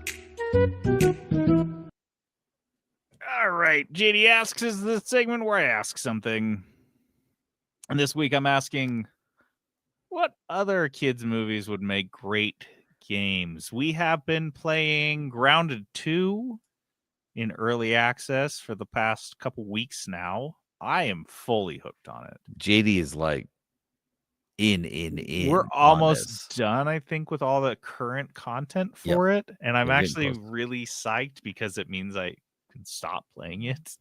S2: All right. JD asks is the segment where I ask something. And this week I'm asking, what other kids' movies would make great games? We have been playing Grounded 2 in early access for the past couple weeks now. I am fully hooked on it.
S1: JD is like in.
S2: We're
S1: on
S2: almost
S1: this.
S2: done, I think, with all the current content for it. And I'm
S1: We're getting
S2: actually
S1: close.
S2: really psyched because it means I can stop playing it.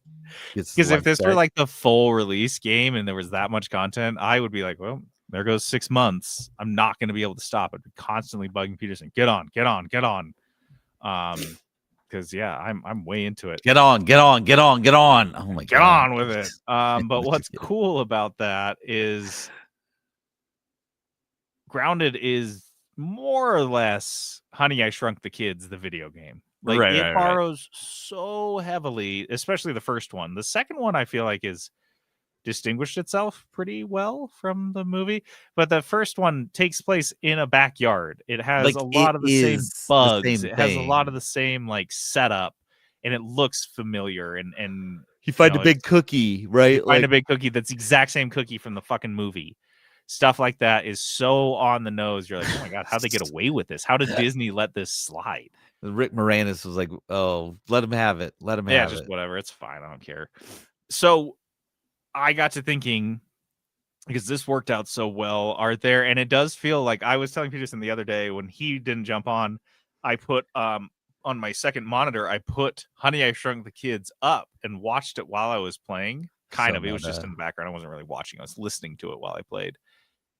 S1: It's
S2: Because if
S1: like
S2: this were
S1: that.
S2: like the full release game and there was that much content, I would be like, well, there goes 6 months. I'm not going to be able to stop. I'd be constantly bugging Peterson, get on. Because yeah, I'm way into it.
S1: Get on. Oh my
S2: Get
S1: god.
S2: on with it. But what's cool about that is Grounded is more or less Honey, I Shrunk the Kids, the video game. Like
S1: Right,
S2: it
S1: right, right.
S2: borrows so heavily, especially the first one. The second one I feel like is distinguished itself pretty well from the movie, but the first one takes place in a backyard. It has
S1: Like,
S2: a lot
S1: it
S2: of the same
S1: is the
S2: bugs.
S1: same
S2: It has a lot
S1: thing.
S2: of the same like setup, and it looks familiar. And
S1: You find
S2: know,
S1: a big
S2: it's-
S1: cookie, right?
S2: you find a big cookie that's the exact same cookie from the fucking movie. Stuff like that is so on the nose. You're like, oh my god, how'd they get away with this? How did Disney let this slide?
S1: Rick Moranis was like, "Oh, let him have it. Let him
S2: Yeah,
S1: have
S2: just
S1: it."
S2: whatever. It's fine. I don't care. So I got to thinking, because this worked out so well, are there, and it does feel like I was telling Peterson the other day when he didn't jump on, I put on my second monitor, I put Honey, I Shrunk the Kids up and watched it while I was playing. Kind of. It was just in the background. I wasn't really watching. I was listening to it while I played.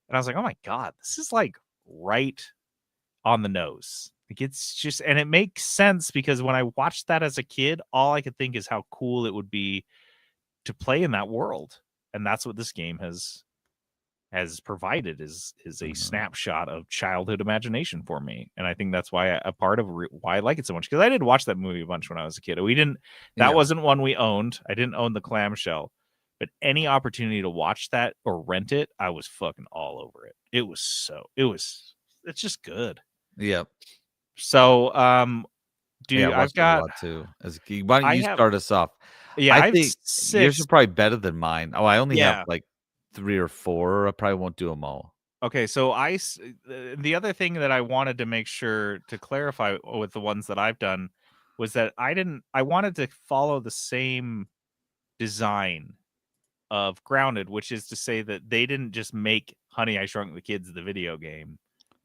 S2: And I was like, oh my God, this is like right on the nose. Like it's just, and it makes sense because when I watched that as a kid, all I could think is how cool it would be to play in that world. And that's what this game has provided is a snapshot of childhood imagination for me. And I think that's why a part of why I like it so much, because I did watch that movie a bunch when I was a kid. That wasn't one we owned. I didn't own the clamshell, but any opportunity to watch that or rent it, I was fucking all over it. It's just good.
S1: Yep.
S2: So, dude,
S1: Yeah, I
S2: I've
S1: watched it a
S2: got,
S1: lot too. Why don't you
S2: have-
S1: start us off?
S2: yeah,
S1: I
S2: I have
S1: think yours
S2: 6.
S1: are probably better than mine. Oh, I only
S2: Yeah.
S1: have like 3 or 4. I probably won't do them all.
S2: Okay, so the other thing that I wanted to make sure to clarify with the ones that I've done was that I wanted to follow the same design of Grounded, which is to say that they didn't just make Honey, I Shrunk the Kids, the video game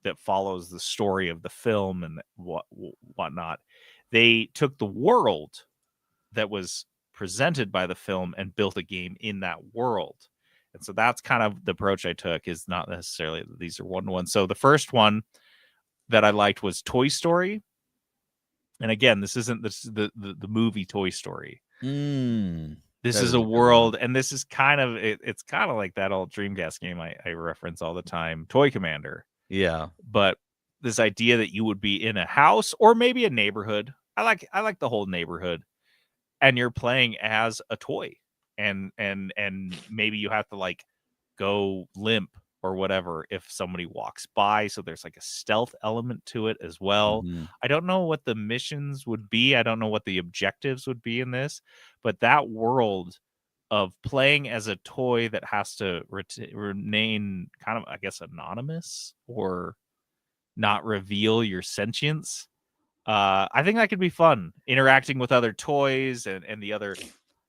S2: that follows the story of the film and whatnot. They took the world that was presented by the film and built a game in that world. And so that's kind of the approach I took, is not necessarily that these are one-to-one. So the first one that I liked was Toy Story. And again, this isn't the movie Toy Story. This
S1: That
S2: is
S1: is
S2: a
S1: a good
S2: world, and this is kind of it's kind of like that old Dreamcast game I reference all the time, Toy Commander.
S1: Yeah.
S2: But this idea that you would be in a house or maybe a neighborhood. I like the whole neighborhood, and you're playing as a toy, and maybe you have to like go limp or whatever if somebody walks by. So there's like a stealth element to it as well.
S1: Mhm.
S2: I don't know what the missions would be. I don't know what the objectives would be in this, but that world of playing as a toy that has to remain kind of, I guess, anonymous or not reveal your sentience. I think that could be fun, interacting with other toys and the other,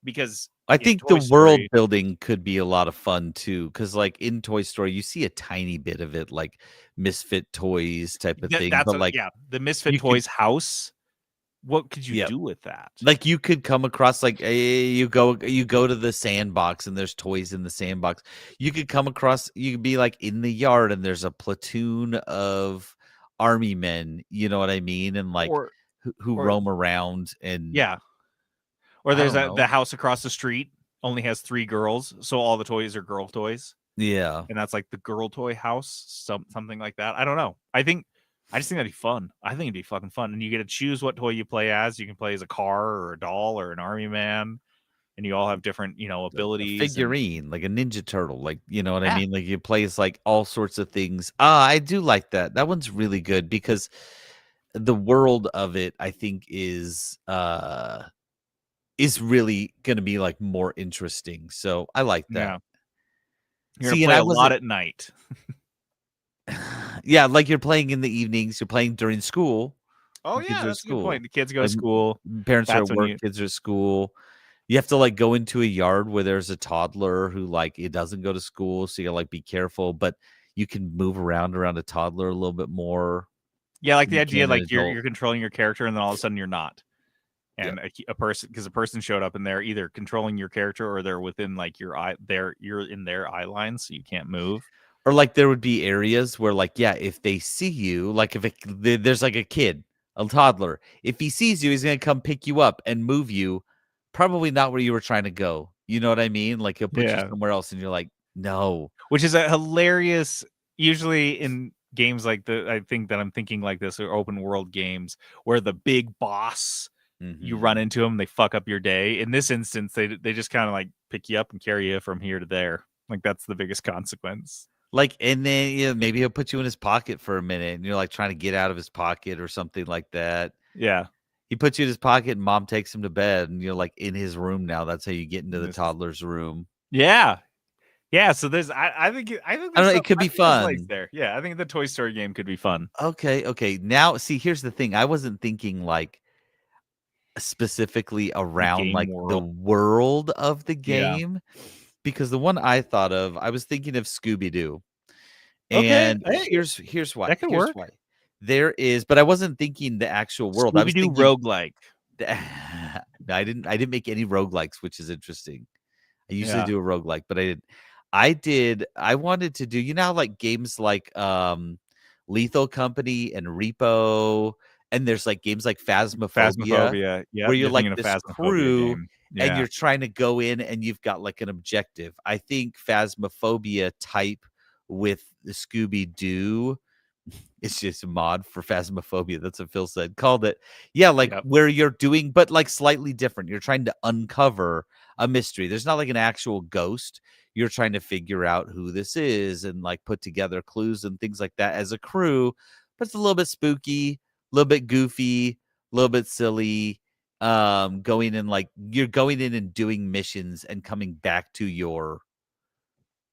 S2: because
S1: I
S2: in
S1: think
S2: Toy
S1: the world
S2: Story-
S1: building could be a lot of fun too, because like in Toy Story, you see a tiny bit of it, like misfit toys type of thing.
S2: that's
S1: But like,
S2: the Misfit
S1: you could-
S2: Toys house. What could you
S1: Yeah.
S2: do with that?
S1: like you could come across like you go to the sandbox and there's toys in the sandbox. You could come across, you could be like in the yard and there's a platoon of army men. You know what I mean? And like
S2: or
S1: who
S2: or-
S1: roam around and
S2: yeah, or
S1: I
S2: there's
S1: don't
S2: the
S1: know.
S2: house across the street only has 3 girls, so all the toys are girl toys,
S1: yeah.
S2: and that's like the girl toy house, something like that. I don't know. I just think that'd be fun. I think it'd be fucking fun, and you get to choose what toy you play as. You can play as a car or a doll or an army man, and you all have different,
S1: A
S2: abilities. and-
S1: figurine, like a Ninja Turtle, like you know what
S2: Yeah.
S1: I mean. Like you play as like all sorts of things. I do like that. That one's really good because the world of it, I think, is really going to be like more interesting. So I like
S2: Yeah.
S1: that.
S2: You're
S1: See,
S2: gonna
S1: and
S2: play
S1: I
S2: a lot
S1: wasn't-
S2: at night.
S1: Yeah, like you're playing in the evenings. You're playing during school.
S2: Oh
S1: Kids
S2: yeah,
S1: are at
S2: that's a good
S1: school.
S2: point. The kids go to
S1: Like,
S2: school.
S1: Parents are
S2: That's
S1: at
S2: when
S1: work.
S2: you-
S1: Kids are at school. You have to like go into a yard where there's a toddler who like it doesn't go to school, so you gotta like be careful. But you can move around a toddler a little bit more.
S2: Yeah, like the
S1: You
S2: idea,
S1: can an
S2: like you're
S1: adult.
S2: controlling your character, and then all of a sudden you're not.
S1: Yeah.
S2: And a person, because a person showed up and they're either controlling your character or they're within like your eye. You're in their eye line, so you can't move.
S1: Or like there would be areas where like yeah, if they see you, like if there's like a kid, a toddler, if he sees you, he's gonna come pick you up and move you, probably not where you were trying to go. You know what I mean? Like he'll put you
S2: Yeah.
S1: somewhere else, and you're like, no.
S2: Which is a hilarious. Usually in games like I think that I'm thinking like this, or open world games where the big boss, you
S1: Mhm.
S2: run into them, they fuck up your day. In this instance, they just kind of like pick you up and carry you from here to there. Like that's the biggest consequence.
S1: Like, and then maybe he'll put you in his pocket for a minute, and you're like trying to get out of his pocket or something like that.
S2: Yeah.
S1: He puts you in his pocket, and mom takes him to bed, and you're like in his room now. That's how you get into the
S2: This-
S1: toddler's room.
S2: Yeah. Yeah. So there's, I think,
S1: I don't know, it could be
S2: there's legs
S1: fun.
S2: there. Yeah. I think the Toy Story game could be fun.
S1: Okay. Now, see, here's the thing. I wasn't thinking like specifically around
S2: game
S1: like the
S2: world.
S1: world of the
S2: Yeah.
S1: game, because the one I thought of, I was thinking of Scooby Doo.
S2: Okay,
S1: And
S2: hey,
S1: here's why.
S2: that could
S1: Here's
S2: work.
S1: why. There is, but I wasn't thinking the actual world. I was
S2: Scooby-Doo
S1: thinking
S2: roguelike.
S1: No, I didn't make any roguelikes, which is interesting. I usually
S2: Yeah.
S1: do a roguelike, but I wanted to do, how like games like Lethal Company and Repo, and there's like games like Phasmophobia,
S2: Phasmophobia. Yeah.
S1: where you're like
S2: thinking of
S1: this
S2: Phasmophobia
S1: crew
S2: game.
S1: and
S2: Yeah.
S1: you're trying to go in and you've got like an objective. I think Phasmophobia type with the Scooby Doo. It's just a mod for Phasmophobia. That's what Phil said. Called it. Yeah, like
S2: Yep.
S1: where you're doing, but like slightly different. You're trying to uncover a mystery. There's not like an actual ghost. You're trying to figure out who this is and like put together clues and things like that as a crew. But it's a little bit spooky, a little bit goofy, a little bit silly. Going in like you're going in and doing missions and coming back to your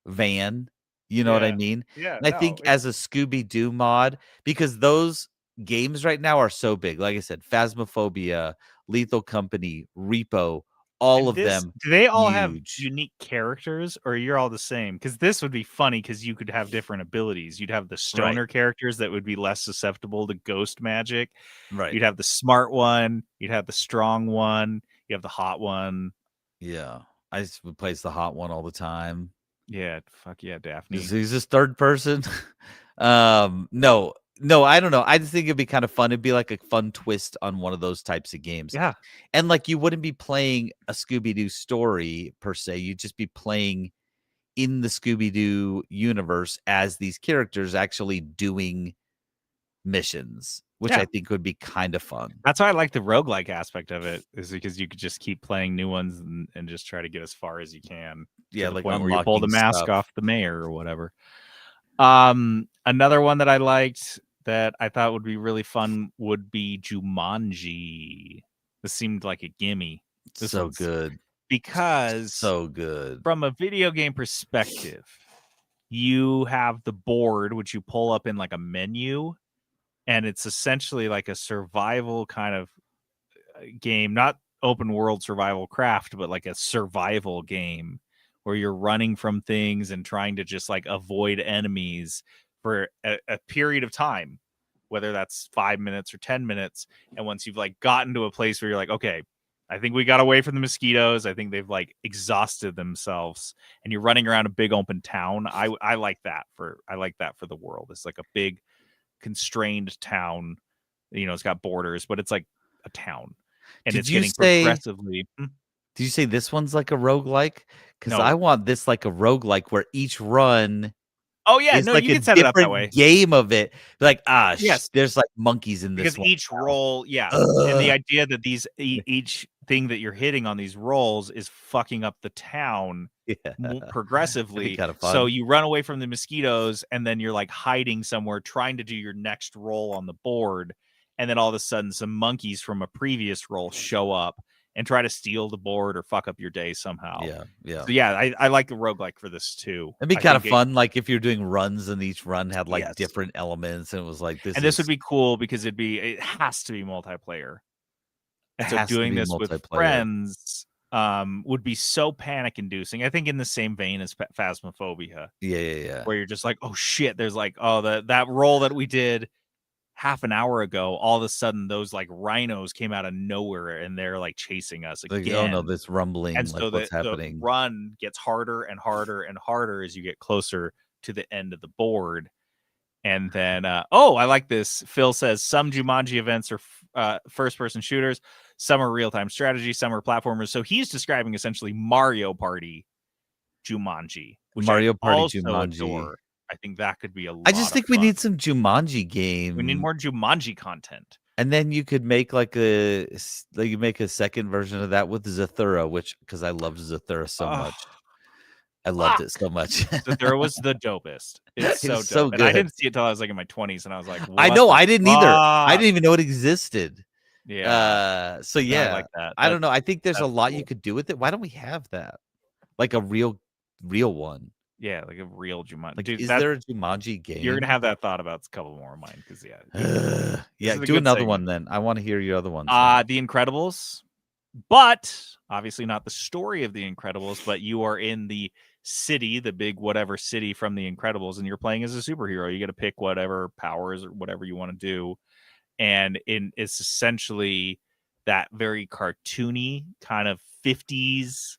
S1: van. You know what I
S2: Yeah.
S1: mean?
S2: Yeah.
S1: And I think as a Scooby Doo mod, because those games right now are so big. Like I said, Phasmophobia, Lethal Company, Repo, all of them.
S2: Do they all have
S1: huge.
S2: unique characters, or you're all the same? Because this would be funny because you could have different abilities. You'd have the stoner characters that would be less susceptible to ghost magic.
S1: Right.
S2: You'd have the smart one. You'd have the strong one. You have the hot one.
S1: Yeah. I just plays the hot one all the time.
S2: Yeah, fuck yeah, Daphne.
S1: He's just third person. No, I don't know. I just think it'd be kind of fun. It'd be like a fun twist on one of those types of games.
S2: Yeah,
S1: And like you wouldn't be playing a Scooby-Doo story per se. You'd just be playing in the Scooby-Doo universe as these characters actually doing missions, which
S2: Yeah.
S1: I think would be kind of fun.
S2: that's why I like the roguelike aspect of it, is because you could just keep playing new ones and just try to get as far as you can.
S1: Yeah,
S2: To the
S1: like
S2: point where you pull the
S1: unlocking
S2: mask
S1: stuff.
S2: off the mayor or whatever. Another one that I liked that I thought would be really fun would be Jumanji. This seemed like a gimme. This
S1: So
S2: one's-
S1: good.
S2: because
S1: So good.
S2: from a video game perspective, you have the board which you pull up in like a menu, and it's essentially like a survival kind of game, not open world survival craft, but like a survival game where you're running from things and trying to just like avoid enemies for a period of time, whether that's 5 minutes or 10 minutes. And once you've like gotten to a place where you're like, okay, I think we got away from the mosquitoes, I think they've like exhausted themselves, and you're running around a big open town. I like that for the world. It's like a big constrained town. It's got borders, but it's like a town. And
S1: Did
S2: it's
S1: you
S2: getting
S1: say-
S2: progressively.
S1: Did you say this one's like a roguelike? Because
S2: No.
S1: I want this like a roguelike where each run
S2: Oh yeah,
S1: is
S2: no,
S1: like
S2: you
S1: a
S2: can set it up that
S1: different
S2: way.
S1: game of it. Like,
S2: Yes.
S1: there's like monkeys in this
S2: Because
S1: one.
S2: each roll, and the idea that these each thing that you're hitting on these rolls is fucking up the town
S1: Yeah.
S2: progressively.
S1: kinda
S2: So
S1: fun.
S2: you run away from the mosquitoes, and then you're like hiding somewhere, trying to do your next roll on the board, and then all of a sudden, some monkeys from a previous roll show up and try to steal the board or fuck up your day somehow.
S1: Yeah.
S2: So yeah, I like the roguelike for this too.
S1: It'd be
S2: I
S1: kind of
S2: think it-
S1: fun, like if you're doing runs and each run had like
S2: Yes.
S1: different elements, and it was like this.
S2: and this would be cool because it has to be multiplayer. And
S1: It
S2: so
S1: has to
S2: doing
S1: be
S2: this with
S1: multiplayer.
S2: friends would be so panic inducing. I think in the same vein as Phasmophobia,
S1: Yeah.
S2: where you're just like, oh shit, there's like, oh, that roll that we did half an hour ago, all of a sudden those like rhinos came out of nowhere and they're like chasing us
S1: Like,
S2: again.
S1: oh no, this rumbling,
S2: and
S1: like
S2: so
S1: what's
S2: the
S1: happening?
S2: run gets harder and harder and harder as you get closer to the end of the board. And then, I like this. Phil says some Jumanji events are first-person shooters, some are real-time strategy, some are platformers. So he's describing essentially Mario Party Jumanji, which
S1: Mario
S2: I
S1: Party
S2: also
S1: Jumanji.
S2: adore. I think that could be a lot
S1: I just
S2: of
S1: think we
S2: fun.
S1: need some Jumanji game.
S2: We need more Jumanji content.
S1: And then you could make like you make a second version of that with Zathura, which because I loved Zathura so
S2: Ugh.
S1: much. I loved it
S2: Fuck.
S1: so much.
S2: Zathura was the dopest. It's
S1: It
S2: so
S1: was
S2: dope.
S1: so
S2: And I
S1: good.
S2: didn't see it till I was like in my 20s, and I was like,
S1: I
S2: what
S1: know,
S2: the
S1: I didn't either. I
S2: fuck?
S1: didn't even know it existed.
S2: Yeah.
S1: So
S2: No,
S1: yeah,
S2: I like that.
S1: I don't know. I think there's a
S2: that's
S1: lot you
S2: cool.
S1: could do with it. Why don't we have that? Like a real one.
S2: Yeah, like a real Jumanji.
S1: Like,
S2: Dude,
S1: is
S2: that-
S1: there a Jumanji game?
S2: You're gonna have that thought about a couple more of mine because
S1: yeah,
S2: is a
S1: do
S2: good
S1: another
S2: segment.
S1: one then. I want to hear your other ones.
S2: The Incredibles, but obviously not the story of the Incredibles. But you are in the city, the big whatever city from the Incredibles, and you're playing as a superhero. You get to pick whatever powers or whatever you want to do, and it's essentially that very cartoony kind of 50s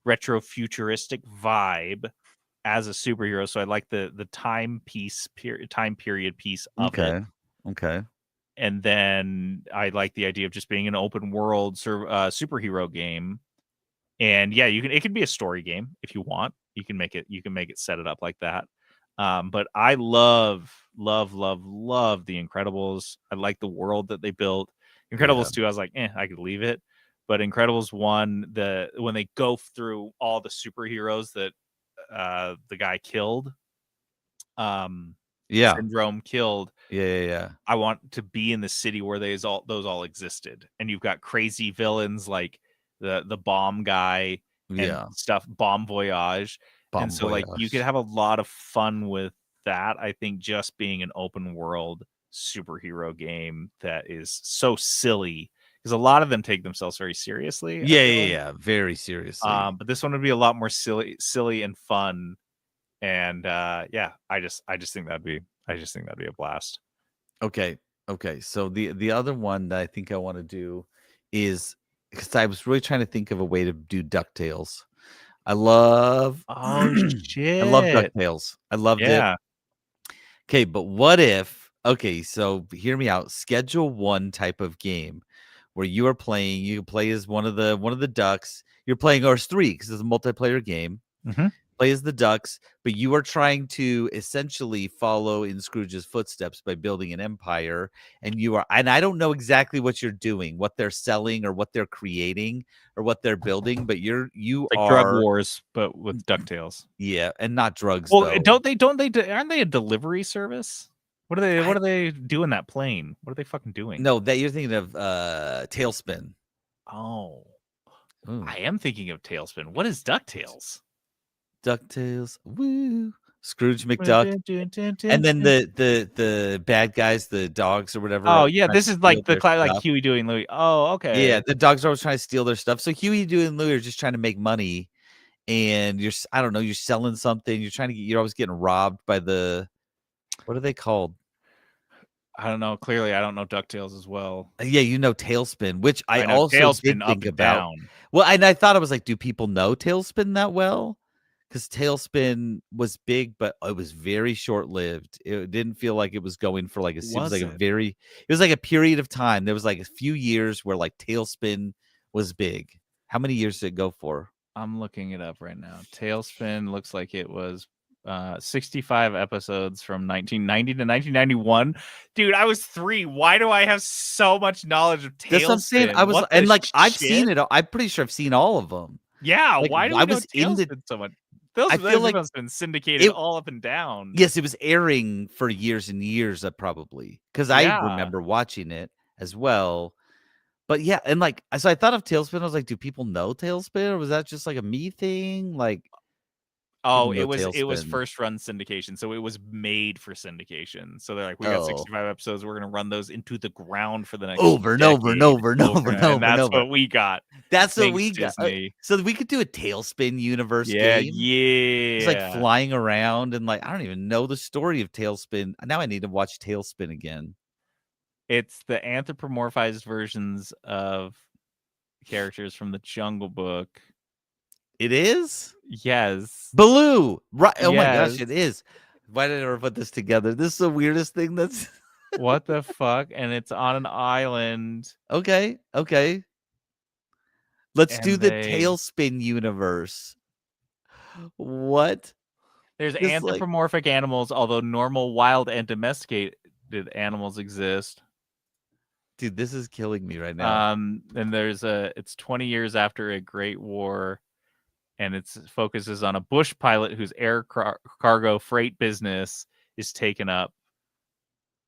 S2: retro futuristic vibe as a superhero. So I like the time period piece of it.
S1: Okay.
S2: And then I like the idea of just being an open world superhero game. And yeah, it can be a story game if you want. You can make it set it up like that. But I love the Incredibles. I like the world that they built. Incredibles 2, I was like, I could leave it. But Incredibles 1, when they go through all the superheroes that the guy killed, Syndrome killed.
S1: Yeah.
S2: I want to be in the city where those all existed, and you've got crazy villains like the bomb guy and stuff, Bomb Voyage, and so like you could have a lot of fun with that. I think just being an open world superhero game that is so silly, because a lot of them take themselves very seriously.
S1: Yeah, very seriously.
S2: But this one would be a lot more silly and fun. And I just think that'd be a blast.
S1: Okay. So the other one that I think I want to do is, because I was really trying to think of a way to do DuckTales. I love
S2: Shit.
S1: I love DuckTales. I loved it. Okay, but what if, so hear me out. Schedule one type of game where you play as one of the ducks. You're playing, or it's 3 because it's a multiplayer game.
S2: Mhm.
S1: play as the ducks, but you are trying to essentially follow in Scrooge's footsteps by building an empire. And I don't know exactly what you're doing, what they're selling or what they're creating or what they're building, but you
S2: Like Drug
S1: are
S2: Wars, but with DuckTales.
S1: yeah, and not drugs
S2: Well,
S1: though.
S2: don't they aren't they a delivery service? What do they do in that plane? What are they fucking doing?
S1: No, that you're thinking of Tailspin.
S2: Oh.
S1: Ooh.
S2: I am thinking of Tailspin. What is DuckTales?
S1: DuckTales. Woo. Scrooge McDuck. And then the bad guys, the dogs or whatever.
S2: Oh
S1: are
S2: yeah,
S1: trying
S2: this
S1: to
S2: is like
S1: steal
S2: the
S1: their
S2: like
S1: stuff.
S2: Huey, Dewey, and Louie. Oh, okay.
S1: Yeah, the dogs are always trying to steal their stuff. So Huey, Dewey, and Louie are just trying to make money, and I don't know, you're selling something. You're always getting robbed by what are they called?
S2: I don't know. Clearly, I don't know DuckTales as well.
S1: Yeah, Tailspin, which I
S2: know
S1: also
S2: Tailspin
S1: did
S2: up
S1: think
S2: and
S1: about.
S2: down.
S1: Well, and I thought I was like, do people know Tailspin that well? Because Tailspin was big, but it was very short lived. It didn't feel like it was going for like it was like it was like a period of time. There was like a few years where like Tailspin was big. How many years did it go for?
S2: I'm looking it up right now. Tailspin looks like it was 65 episodes from 1990 to 1991. Dude, I was 3. Why do I have so much knowledge of Tailspin?
S1: That's what I'm saying. I was
S2: What
S1: and
S2: the
S1: like I've
S2: shit?
S1: seen it. I'm pretty sure I've seen all of them.
S2: Yeah,
S1: Like,
S2: why do
S1: I
S2: we know
S1: was in the-
S2: Tailspin so much?
S1: I feel like
S2: it's been syndicated
S1: it-
S2: all up and down.
S1: Yes, it was airing for years and years, probably because I
S2: Yeah.
S1: remember watching it as well. But yeah, and like so, I thought of Tailspin. I was like, do people know Tailspin, or was that just like a me thing? Like,
S2: Oh,
S1: people know
S2: it was
S1: Tailspin.
S2: first run syndication, so it was made for syndication. So they're like, we got
S1: Oh.
S2: 65 episodes, we're gonna run those into the ground for the next
S1: Over and over and
S2: decade.
S1: over and over and over and
S2: that's
S1: over.
S2: what we got.
S1: That's what
S2: Thanks,
S1: we got.
S2: Disney.
S1: So we could do a Tailspin universe
S2: Yeah,
S1: game.
S2: yeah.
S1: It's like flying around and like I don't even know the story of Tailspin. Now I need to watch Tailspin again.
S2: It's the anthropomorphized versions of characters from the Jungle Book.
S1: It is
S2: Yes.
S1: Baloo, right? Oh my gosh,
S2: Yes.
S1: it is. Why did I ever put this together? This is the weirdest thing. That's
S2: What the fuck? And it's on an island.
S1: okay. Okay, let's do
S2: And
S1: the
S2: they-
S1: Tailspin universe. What?
S2: There's
S1: Just like-
S2: anthropomorphic animals, although normal, wild, and domesticated animals exist.
S1: Dude, this is killing me right now.
S2: And it's 20 years after a great war, and it focuses on a bush pilot whose air cargo freight business is taken up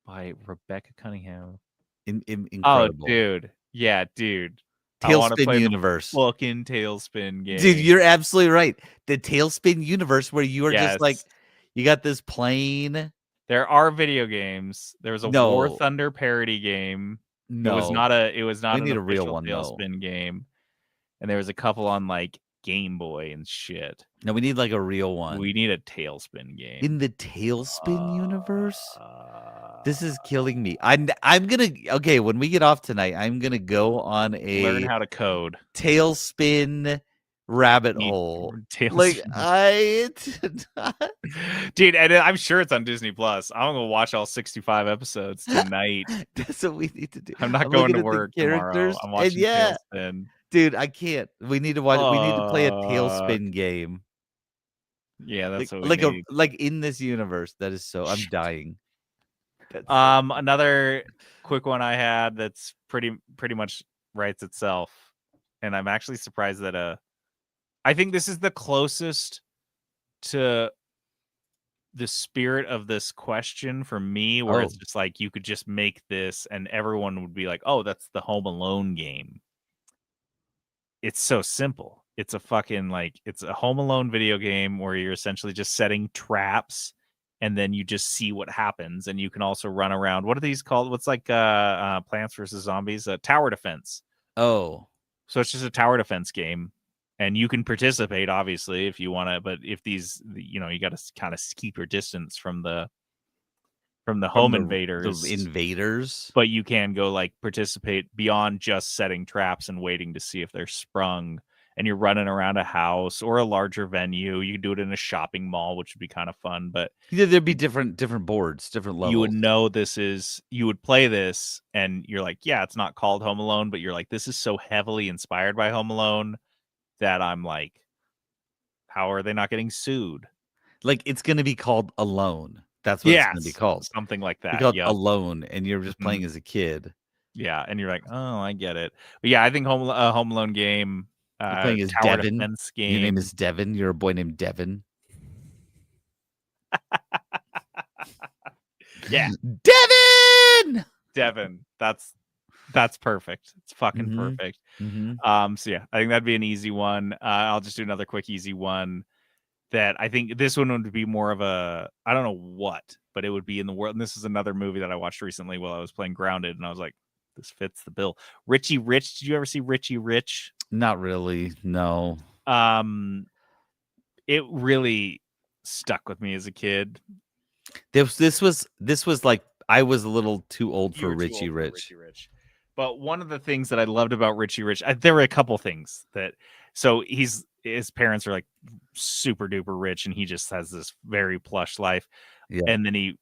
S2: by Rebecca Cunningham.
S1: Incredible.
S2: Oh, dude. Yeah, dude. I wanna
S1: Tailspin
S2: play the
S1: universe.
S2: fucking Tailspin game.
S1: Dude, you're absolutely right. The Tailspin universe where you are just like,
S2: Yes.
S1: you got this plane.
S2: There are video games. There was a War
S1: No.
S2: Thunder parody game.
S1: No,
S2: It was not an
S1: need a real
S2: official
S1: one, though.
S2: Tailspin game. And there was a couple on like Game Boy and shit.
S1: No, we need like a real one.
S2: We need a Tailspin game.
S1: In the Tailspin universe? This is killing me. I'm gonna okay, when we get off tonight, I'm gonna go on
S2: learn
S1: a
S2: how to code.
S1: Tailspin rabbit
S2: Eat
S1: hole.
S2: Tailspin.
S1: Like I
S2: Dude, and I'm sure it's on Disney Plus. I'm gonna watch all 65 episodes tonight.
S1: that's what we need to do.
S2: I'm not
S1: I'm
S2: going
S1: looking
S2: to
S1: at the
S2: work tomorrow.
S1: characters,
S2: I'm
S1: and
S2: watching
S1: yeah.
S2: Tailspin.
S1: Dude, I can't. We need to watch. We need to play a Tailspin game.
S2: Yeah, that's what we
S1: like
S2: need.
S1: like in this universe. That is so. I'm dying. That's
S2: Another quick one I had that's pretty much writes itself, and I'm actually surprised that I think this is the closest to the spirit of this question for me, where it's
S1: Oh.
S2: just like you could just make this and everyone would be like, "Oh, that's the Home Alone game." It's so simple. It's a fucking it's a Home Alone video game where you're essentially just setting traps and then you just see what happens, and you can also run around. What are these called? What's like Plants vs Zombies? Tower defense.
S1: oh.
S2: So it's just a tower defense game, and you can participate obviously if you want to. But if these, you got to kind of keep your distance from the home invaders.
S1: The invaders.
S2: But you can go participate beyond just setting traps and waiting to see if they're sprung. And you're running around a house or a larger venue. You can do it in a shopping mall, which would be kind of fun. But
S1: Yeah, there'd be different boards, different levels.
S2: you would know you would play this, and you're like, yeah, it's not called Home Alone, but you're like, this is so heavily inspired by Home Alone that I'm like, How are they not getting sued?
S1: Like it's going to be called Alone. That's what it's going to be called.
S2: Something like
S1: Be
S2: that.
S1: called
S2: Yep.
S1: Alone, and you're just playing as a kid.
S2: Yeah, and you're like, oh, I get it. But yeah, I think Home Alone game,
S1: You're playing as
S2: tower
S1: Devin.
S2: defense game.
S1: Your name is Devin. You're a boy named Devin.
S2: Yeah,
S1: Devin.
S2: Devin. That's perfect. It's fucking perfect.
S1: Mm-hmm.
S2: So yeah, I think that'd be an easy one. I'll just do another quick easy one. That I think this one would be more of a, I don't know what, but it would be in the world. And this is another movie that I watched recently while I was playing Grounded, and I was like, this fits the bill. Richie Rich. Did you ever see Richie Rich?
S1: Not really. No.
S2: It really stuck with me as a kid.
S1: This was like I was a little too old
S2: You
S1: for
S2: were too
S1: Richie
S2: old for
S1: Rich.
S2: Richie Rich. But one of the things that I loved about Richie Rich, there were a couple things that, so his parents are like super duper rich, and he just has this very plush life.
S1: Yeah.
S2: And then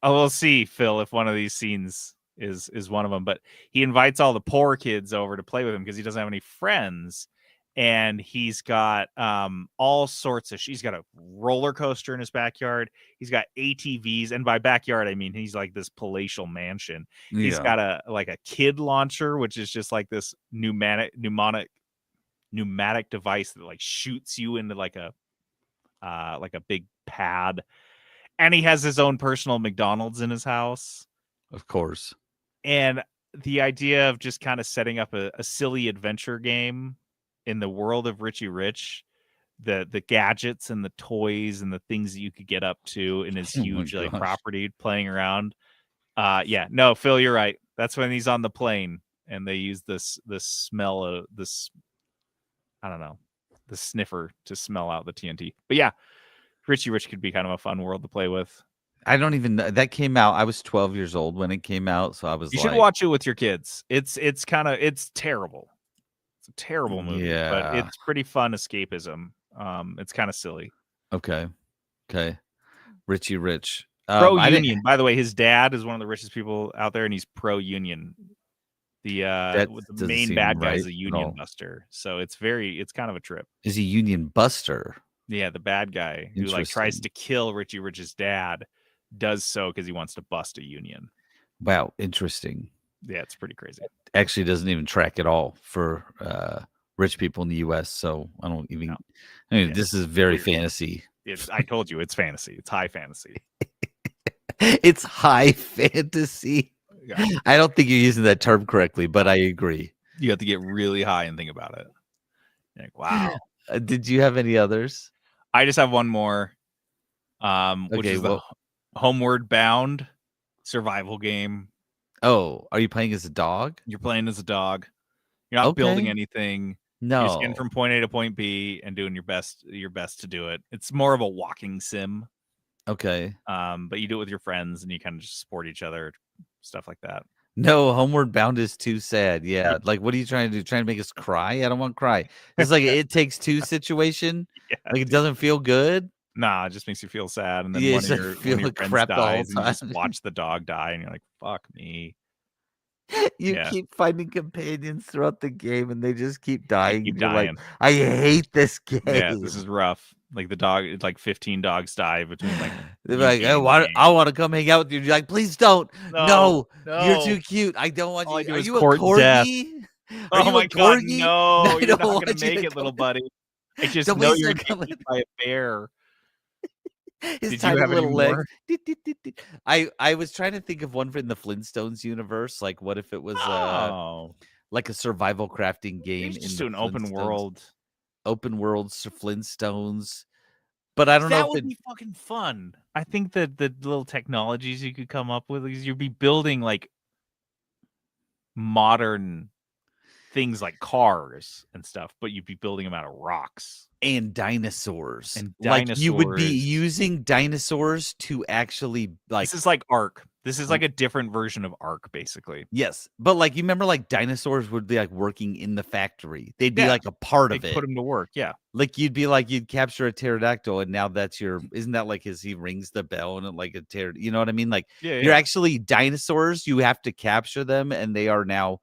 S2: we'll see, Phil, if one of these scenes is one of them, but he invites all the poor kids over to play with him because he doesn't have any friends. And he's got all sorts of, he's got a roller coaster in his backyard. He's got ATVs. And by backyard, I mean, he's like this palatial mansion. He's got a kid launcher, which is just like this pneumatic device that like shoots you into like a big pad. And he has his own personal McDonald's in his house.
S1: Of course.
S2: And the idea of just kind of setting up a silly adventure game in the world of Richie Rich, the gadgets and the toys and the things that you could get up to in his huge like property playing around. No, Phil, you're right. That's when he's on the plane and they use this smell of this, I don't know, the sniffer to smell out the TNT. But yeah, Richie Rich could be kind of a fun world to play with.
S1: I don't even know. That came out. I was 12 years old when it came out, so I was.
S2: You should watch it with your kids. It's terrible. It's a terrible movie, but it's pretty fun escapism. It's kind of silly.
S1: Okay. Richie Rich.
S2: Pro-union. By the way, his dad is one of the richest people out there, and he's pro-union. The main bad guy is a union buster, so it's kind of a trip.
S1: Is he union buster?
S2: Yeah, the bad guy who like tries to kill Richie Rich's dad does so because he wants to bust a union.
S1: Wow, interesting.
S2: Yeah, it's pretty crazy.
S1: Actually doesn't even track at all for rich people in the US, so I don't even know. I mean, this is very fantasy.
S2: I told you it's fantasy. It's high fantasy.
S1: It's high fantasy.
S2: Yeah.
S1: I don't think you're using that term correctly, but I agree.
S2: You have to get really high and think about it. You're like, wow.
S1: Did you have any others?
S2: I just have one more, which is the Homeward Bound survival game.
S1: Oh, are you playing as a dog?
S2: You're playing as a dog. You're not building anything.
S1: No.
S2: You're just getting from point A to point B and doing your best to do it. It's more of a walking sim.
S1: Okay.
S2: But you do it with your friends and you kind of just support each other, stuff like that.
S1: No, Homeward Bound is too sad. Yeah. Like, what are you trying to do? Trying to make us cry? I don't want to cry. It's like It Takes Two situation.
S2: Yeah,
S1: like, it doesn't feel good.
S2: Nah, it just makes you feel sad. And then
S1: Yeah,
S2: one of your
S1: like
S2: friends
S1: crap the whole
S2: dies and you just
S1: time.
S2: watch the dog die and you're like, fuck me.
S1: You keep finding companions throughout the game and they just keep dying.
S2: Keep
S1: You're
S2: dying.
S1: like, I hate this game.
S2: Yeah, this is rough. Like the dog, it's like 15 dogs die between like.
S1: They're like, I want to come hang out with you. You're like, please don't. No, you're too cute. I don't want
S2: All
S1: you.
S2: I do
S1: Are
S2: is
S1: you a
S2: court death.
S1: corgi? Are
S2: Oh
S1: you
S2: my
S1: a
S2: god,
S1: corgi?
S2: no!
S1: I
S2: You're
S1: don't
S2: not
S1: want
S2: gonna
S1: you
S2: make
S1: to
S2: it, little
S1: come-
S2: buddy. I just
S1: The
S2: know
S1: ways
S2: you're
S1: are
S2: getting
S1: coming.
S2: eaten by a bear.
S1: His
S2: Did you
S1: tiny
S2: have any
S1: little legs.
S2: more?
S1: I was trying to think of one in the Flintstones universe. Like, what if it was like a survival crafting game?
S2: Just
S1: in
S2: do
S1: the
S2: an open
S1: Flintstones?
S2: world.
S1: Flintstones. But I don't know
S2: That
S1: if
S2: would be fucking fun. I think that the little technologies you could come up with is you'd be building like modern things like cars and stuff, but you'd be building them out of rocks.
S1: and dinosaurs.
S2: And
S1: Like you would be
S2: dinosaurs.
S1: using dinosaurs to actually like
S2: This is like Ark. This is like a different version of Ark, basically.
S1: yes, but like you remember like dinosaurs would be like working in the factory. They'd be
S2: Yeah,
S1: like a part
S2: They
S1: of it.
S2: put them to work. Yeah.
S1: Like you'd capture a pterodactyl and now that's your isn't that like he rings the bell and like a pterodactyl, you know what I mean? Like
S2: Yeah.
S1: you're actually dinosaurs, you have to capture them and they are now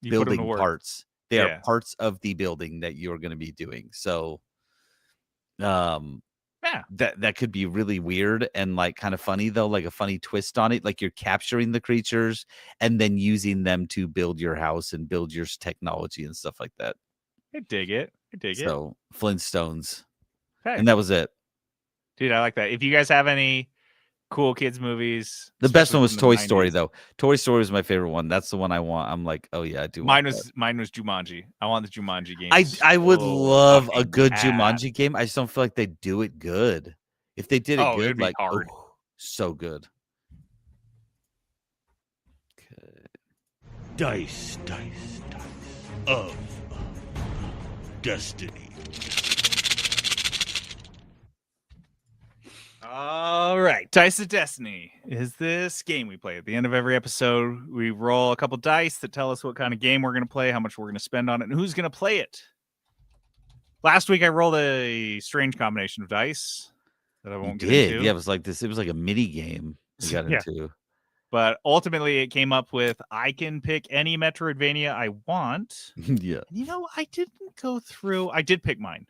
S2: You put 'em to
S1: building
S2: work.
S1: parts. They are
S2: Yeah.
S1: parts of the building that you're going to be doing. So,
S2: Yeah.
S1: that could be really weird and like kind of funny though, like a funny twist on it. Like you're capturing the creatures and then using them to build your house and build your technology and stuff like that.
S2: I dig it.
S1: So Flintstones,
S2: Okay.
S1: and that was it.
S2: Dude, I like that. If you guys have any cool kids movies,
S1: The best one
S2: especially
S1: was
S2: from
S1: Toy
S2: the
S1: Story
S2: 90s.
S1: though. Toy Story was my favorite one. That's the one I want. I'm like, oh yeah, I do.
S2: Mine
S1: want that.
S2: was Jumanji. I want the Jumanji game.
S1: I would
S2: so
S1: love a
S2: fucking
S1: good
S2: bad.
S1: Jumanji game. I just don't feel like they do it good. If they did it
S2: Oh,
S1: good,
S2: it'd be
S1: like
S2: hard.
S1: oh, so good. Okay.
S7: Dice of destiny.
S2: All right, Dice of Destiny is this game we play. At the end of every episode, we roll a couple dice that tell us what kind of game we're going to play, how much we're going to spend on it, and who's going to play it. Last week, I rolled a strange combination of dice that I
S1: You
S2: won't get
S1: did.
S2: into.
S1: Yeah, it was like this. It was like a mini game we got
S2: Yeah.
S1: into.
S2: But ultimately, it came up with I can pick any Metroidvania I want.
S1: Yeah.
S2: And you know, I didn't go through. I did pick mine.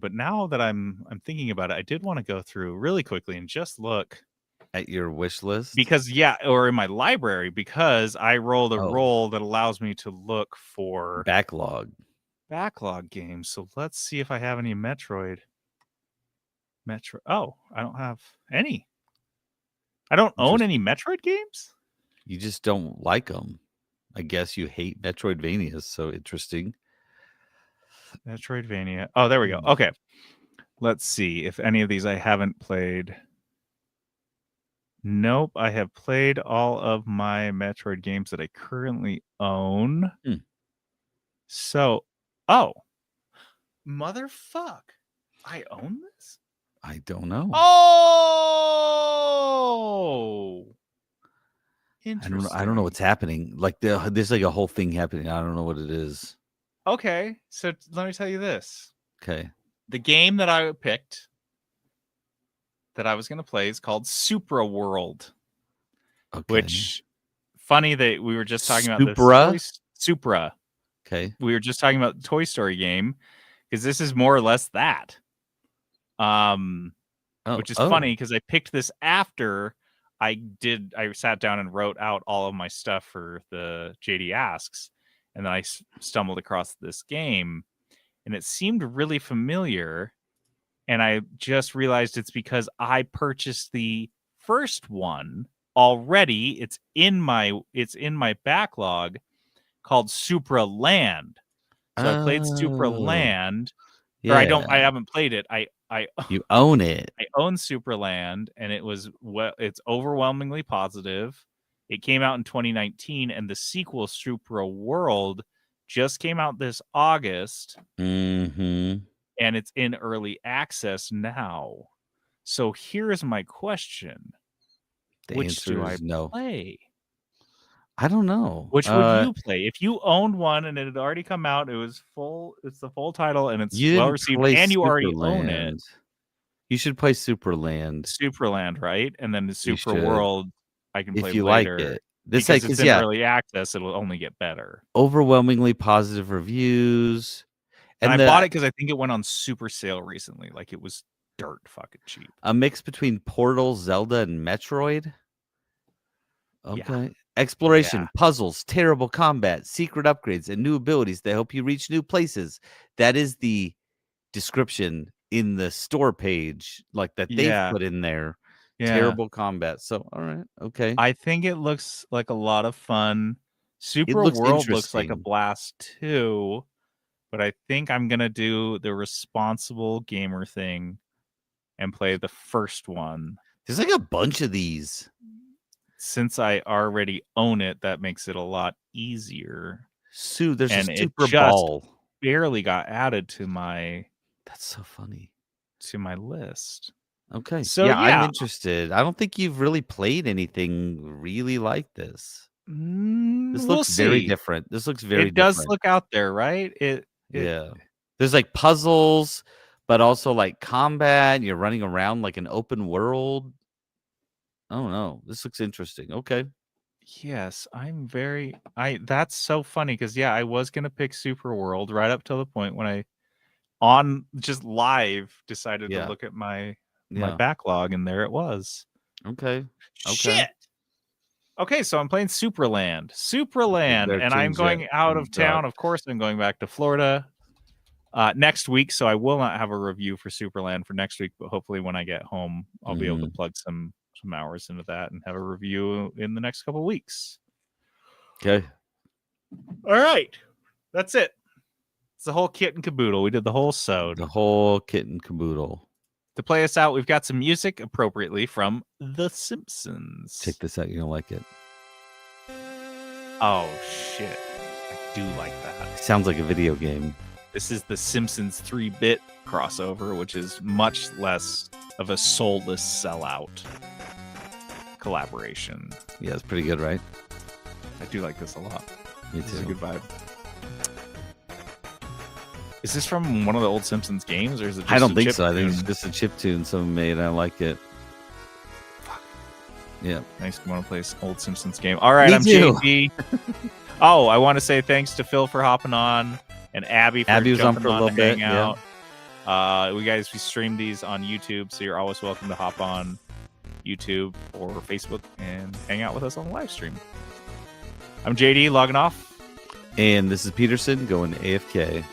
S2: But now that I'm thinking about it, I did want to go through really quickly and just look
S1: At your wish list.
S2: because or in my library, because I rolled a
S1: Oh.
S2: roll that allows me to look for
S1: Backlog.
S2: backlog games. So let's see if I have any Metro. Oh, I don't have any. I don't own any Metroid games.
S1: You just don't like them. I guess you hate Metroidvanias. So interesting.
S2: Metroidvania. Oh, there we go. Okay. Let's see if any of these I haven't played. Nope. I have played all of my Metroid games that I currently own. So, motherfuck. I own this?
S1: I don't know.
S2: Oh!
S1: I don't know.
S2: Interesting.
S1: I don't know what's happening. Like there's like a whole thing happening. I don't know what it is.
S2: Okay. So let me tell you this.
S1: Okay.
S2: The game that I picked that I was going to play is called Supra World.
S1: Okay.
S2: Which funny that we were just talking about
S1: Supra?
S2: this Supra.
S1: Okay.
S2: We were just talking about the Toy Story game because this is more or less that. Which is funny because I picked this after I sat down and wrote out all of my stuff for the JD Asks, and then I stumbled across this game, and it seemed really familiar, and I just realized it's because I purchased the first one already. It's in my backlog called Supra Land. So I played Supra Land.
S1: Yeah.
S2: Or I haven't played it.
S1: You own it.
S2: I own Superland, and it's overwhelmingly positive. It came out in 2019, and the sequel, Supra World, just came out this August,
S1: Mm-hmm.
S2: and it's in early access now. So here's my question:
S1: The
S2: which
S1: answer
S2: do I
S1: is no.
S2: play?
S1: I don't know.
S2: Which would you play if you owned one and it had already come out? It's the full title, and it's
S1: You
S2: well
S1: didn't
S2: received,
S1: play
S2: and you already own it.
S1: Superland. You should play Superland
S2: Superland, right? And then the
S1: You
S2: Supra
S1: should.
S2: World I can play
S1: if you
S2: later.
S1: like it. This
S2: Because
S1: like
S2: it's
S1: is
S2: in early access, it'll only get better.
S1: overwhelmingly positive reviews.
S2: And I
S1: the-
S2: bought it because I think it went on super sale recently. Like it was dirt fucking cheap.
S1: a mix between Portal, Zelda, and Metroid.
S2: Yeah.
S1: Okay. Exploration,
S2: Yeah.
S1: puzzles, terrible combat, secret upgrades, and new abilities that help you reach new places. That is the description in the store page, like that they've
S2: Yeah.
S1: put in there.
S2: Yeah.
S1: Terrible combat. So, all right. Okay.
S2: I think it looks like a lot of fun. Super
S1: looks
S2: World looks like a
S1: interesting.
S2: blast too. But I think I'm gonna do the responsible gamer thing and play the first one.
S1: There's like a bunch of these.
S2: Since I already own it, that makes it a lot easier.
S1: There's
S2: And
S1: a
S2: it
S1: Super
S2: just-
S1: Ball.
S2: Barely got added to my
S1: That's so funny.
S2: list.
S1: Okay.
S2: So,
S1: yeah,
S2: yeah.
S1: I'm interested. I don't think you've really played anything really like this. This
S2: We'll
S1: looks very
S2: see.
S1: different. This looks very
S2: It does
S1: different.
S2: look out there, right? It
S1: Yeah. There's like puzzles, but also like combat. You're running around like an open world. I don't know. This looks interesting. Okay.
S2: Yes, I'm very. That's so funny because I was gonna pick Super World right up till the point when I on just live decided to
S1: Yeah.
S2: look at my
S1: Yeah.
S2: backlog, and there it was.
S1: Okay.
S2: Shit. Okay, so I'm playing Superland,
S1: better
S2: and I'm
S1: change
S2: going
S1: that
S2: out
S1: in
S2: of town.
S1: dark.
S2: Of course, I'm going back to Florida next week, so I will not have a review for Superland for next week. But hopefully, when I get home, I'll be able to plug some hours into that and have a review in the next couple of weeks.
S1: Okay.
S2: All right, that's it. It's the whole kit and caboodle. We did the whole sode.
S1: The whole kit and caboodle.
S2: To play us out, we've got some music appropriately from The Simpsons.
S1: Check this out. You're going to like it.
S2: Oh, shit. I do like that.
S1: Sounds like a video game.
S2: This is the Simpsons 3-bit crossover, which is much less of a soulless sellout collaboration.
S1: Yeah, it's pretty good, right?
S2: I do like this a lot.
S1: Me
S2: This is a
S1: too.
S2: good vibe. Is this from one of the old Simpsons games, or is it just
S1: I don't
S2: a
S1: think
S2: chip
S1: so. I think it's
S2: tune?
S1: just a chip tune someone made. I like it. Yeah.
S2: Nice. You want to play this old Simpsons game? All right,
S1: Me
S2: I'm
S1: too.
S2: JD. Oh, I want to say thanks to Phil for hopping on and Abby for
S1: Abby was on
S2: jumping
S1: for a little
S2: to
S1: bit,
S2: hang out. We stream these on YouTube, so you're always welcome to hop on YouTube or Facebook and hang out with us on the live stream. I'm JD logging off.
S1: And this is Peterson going AFK.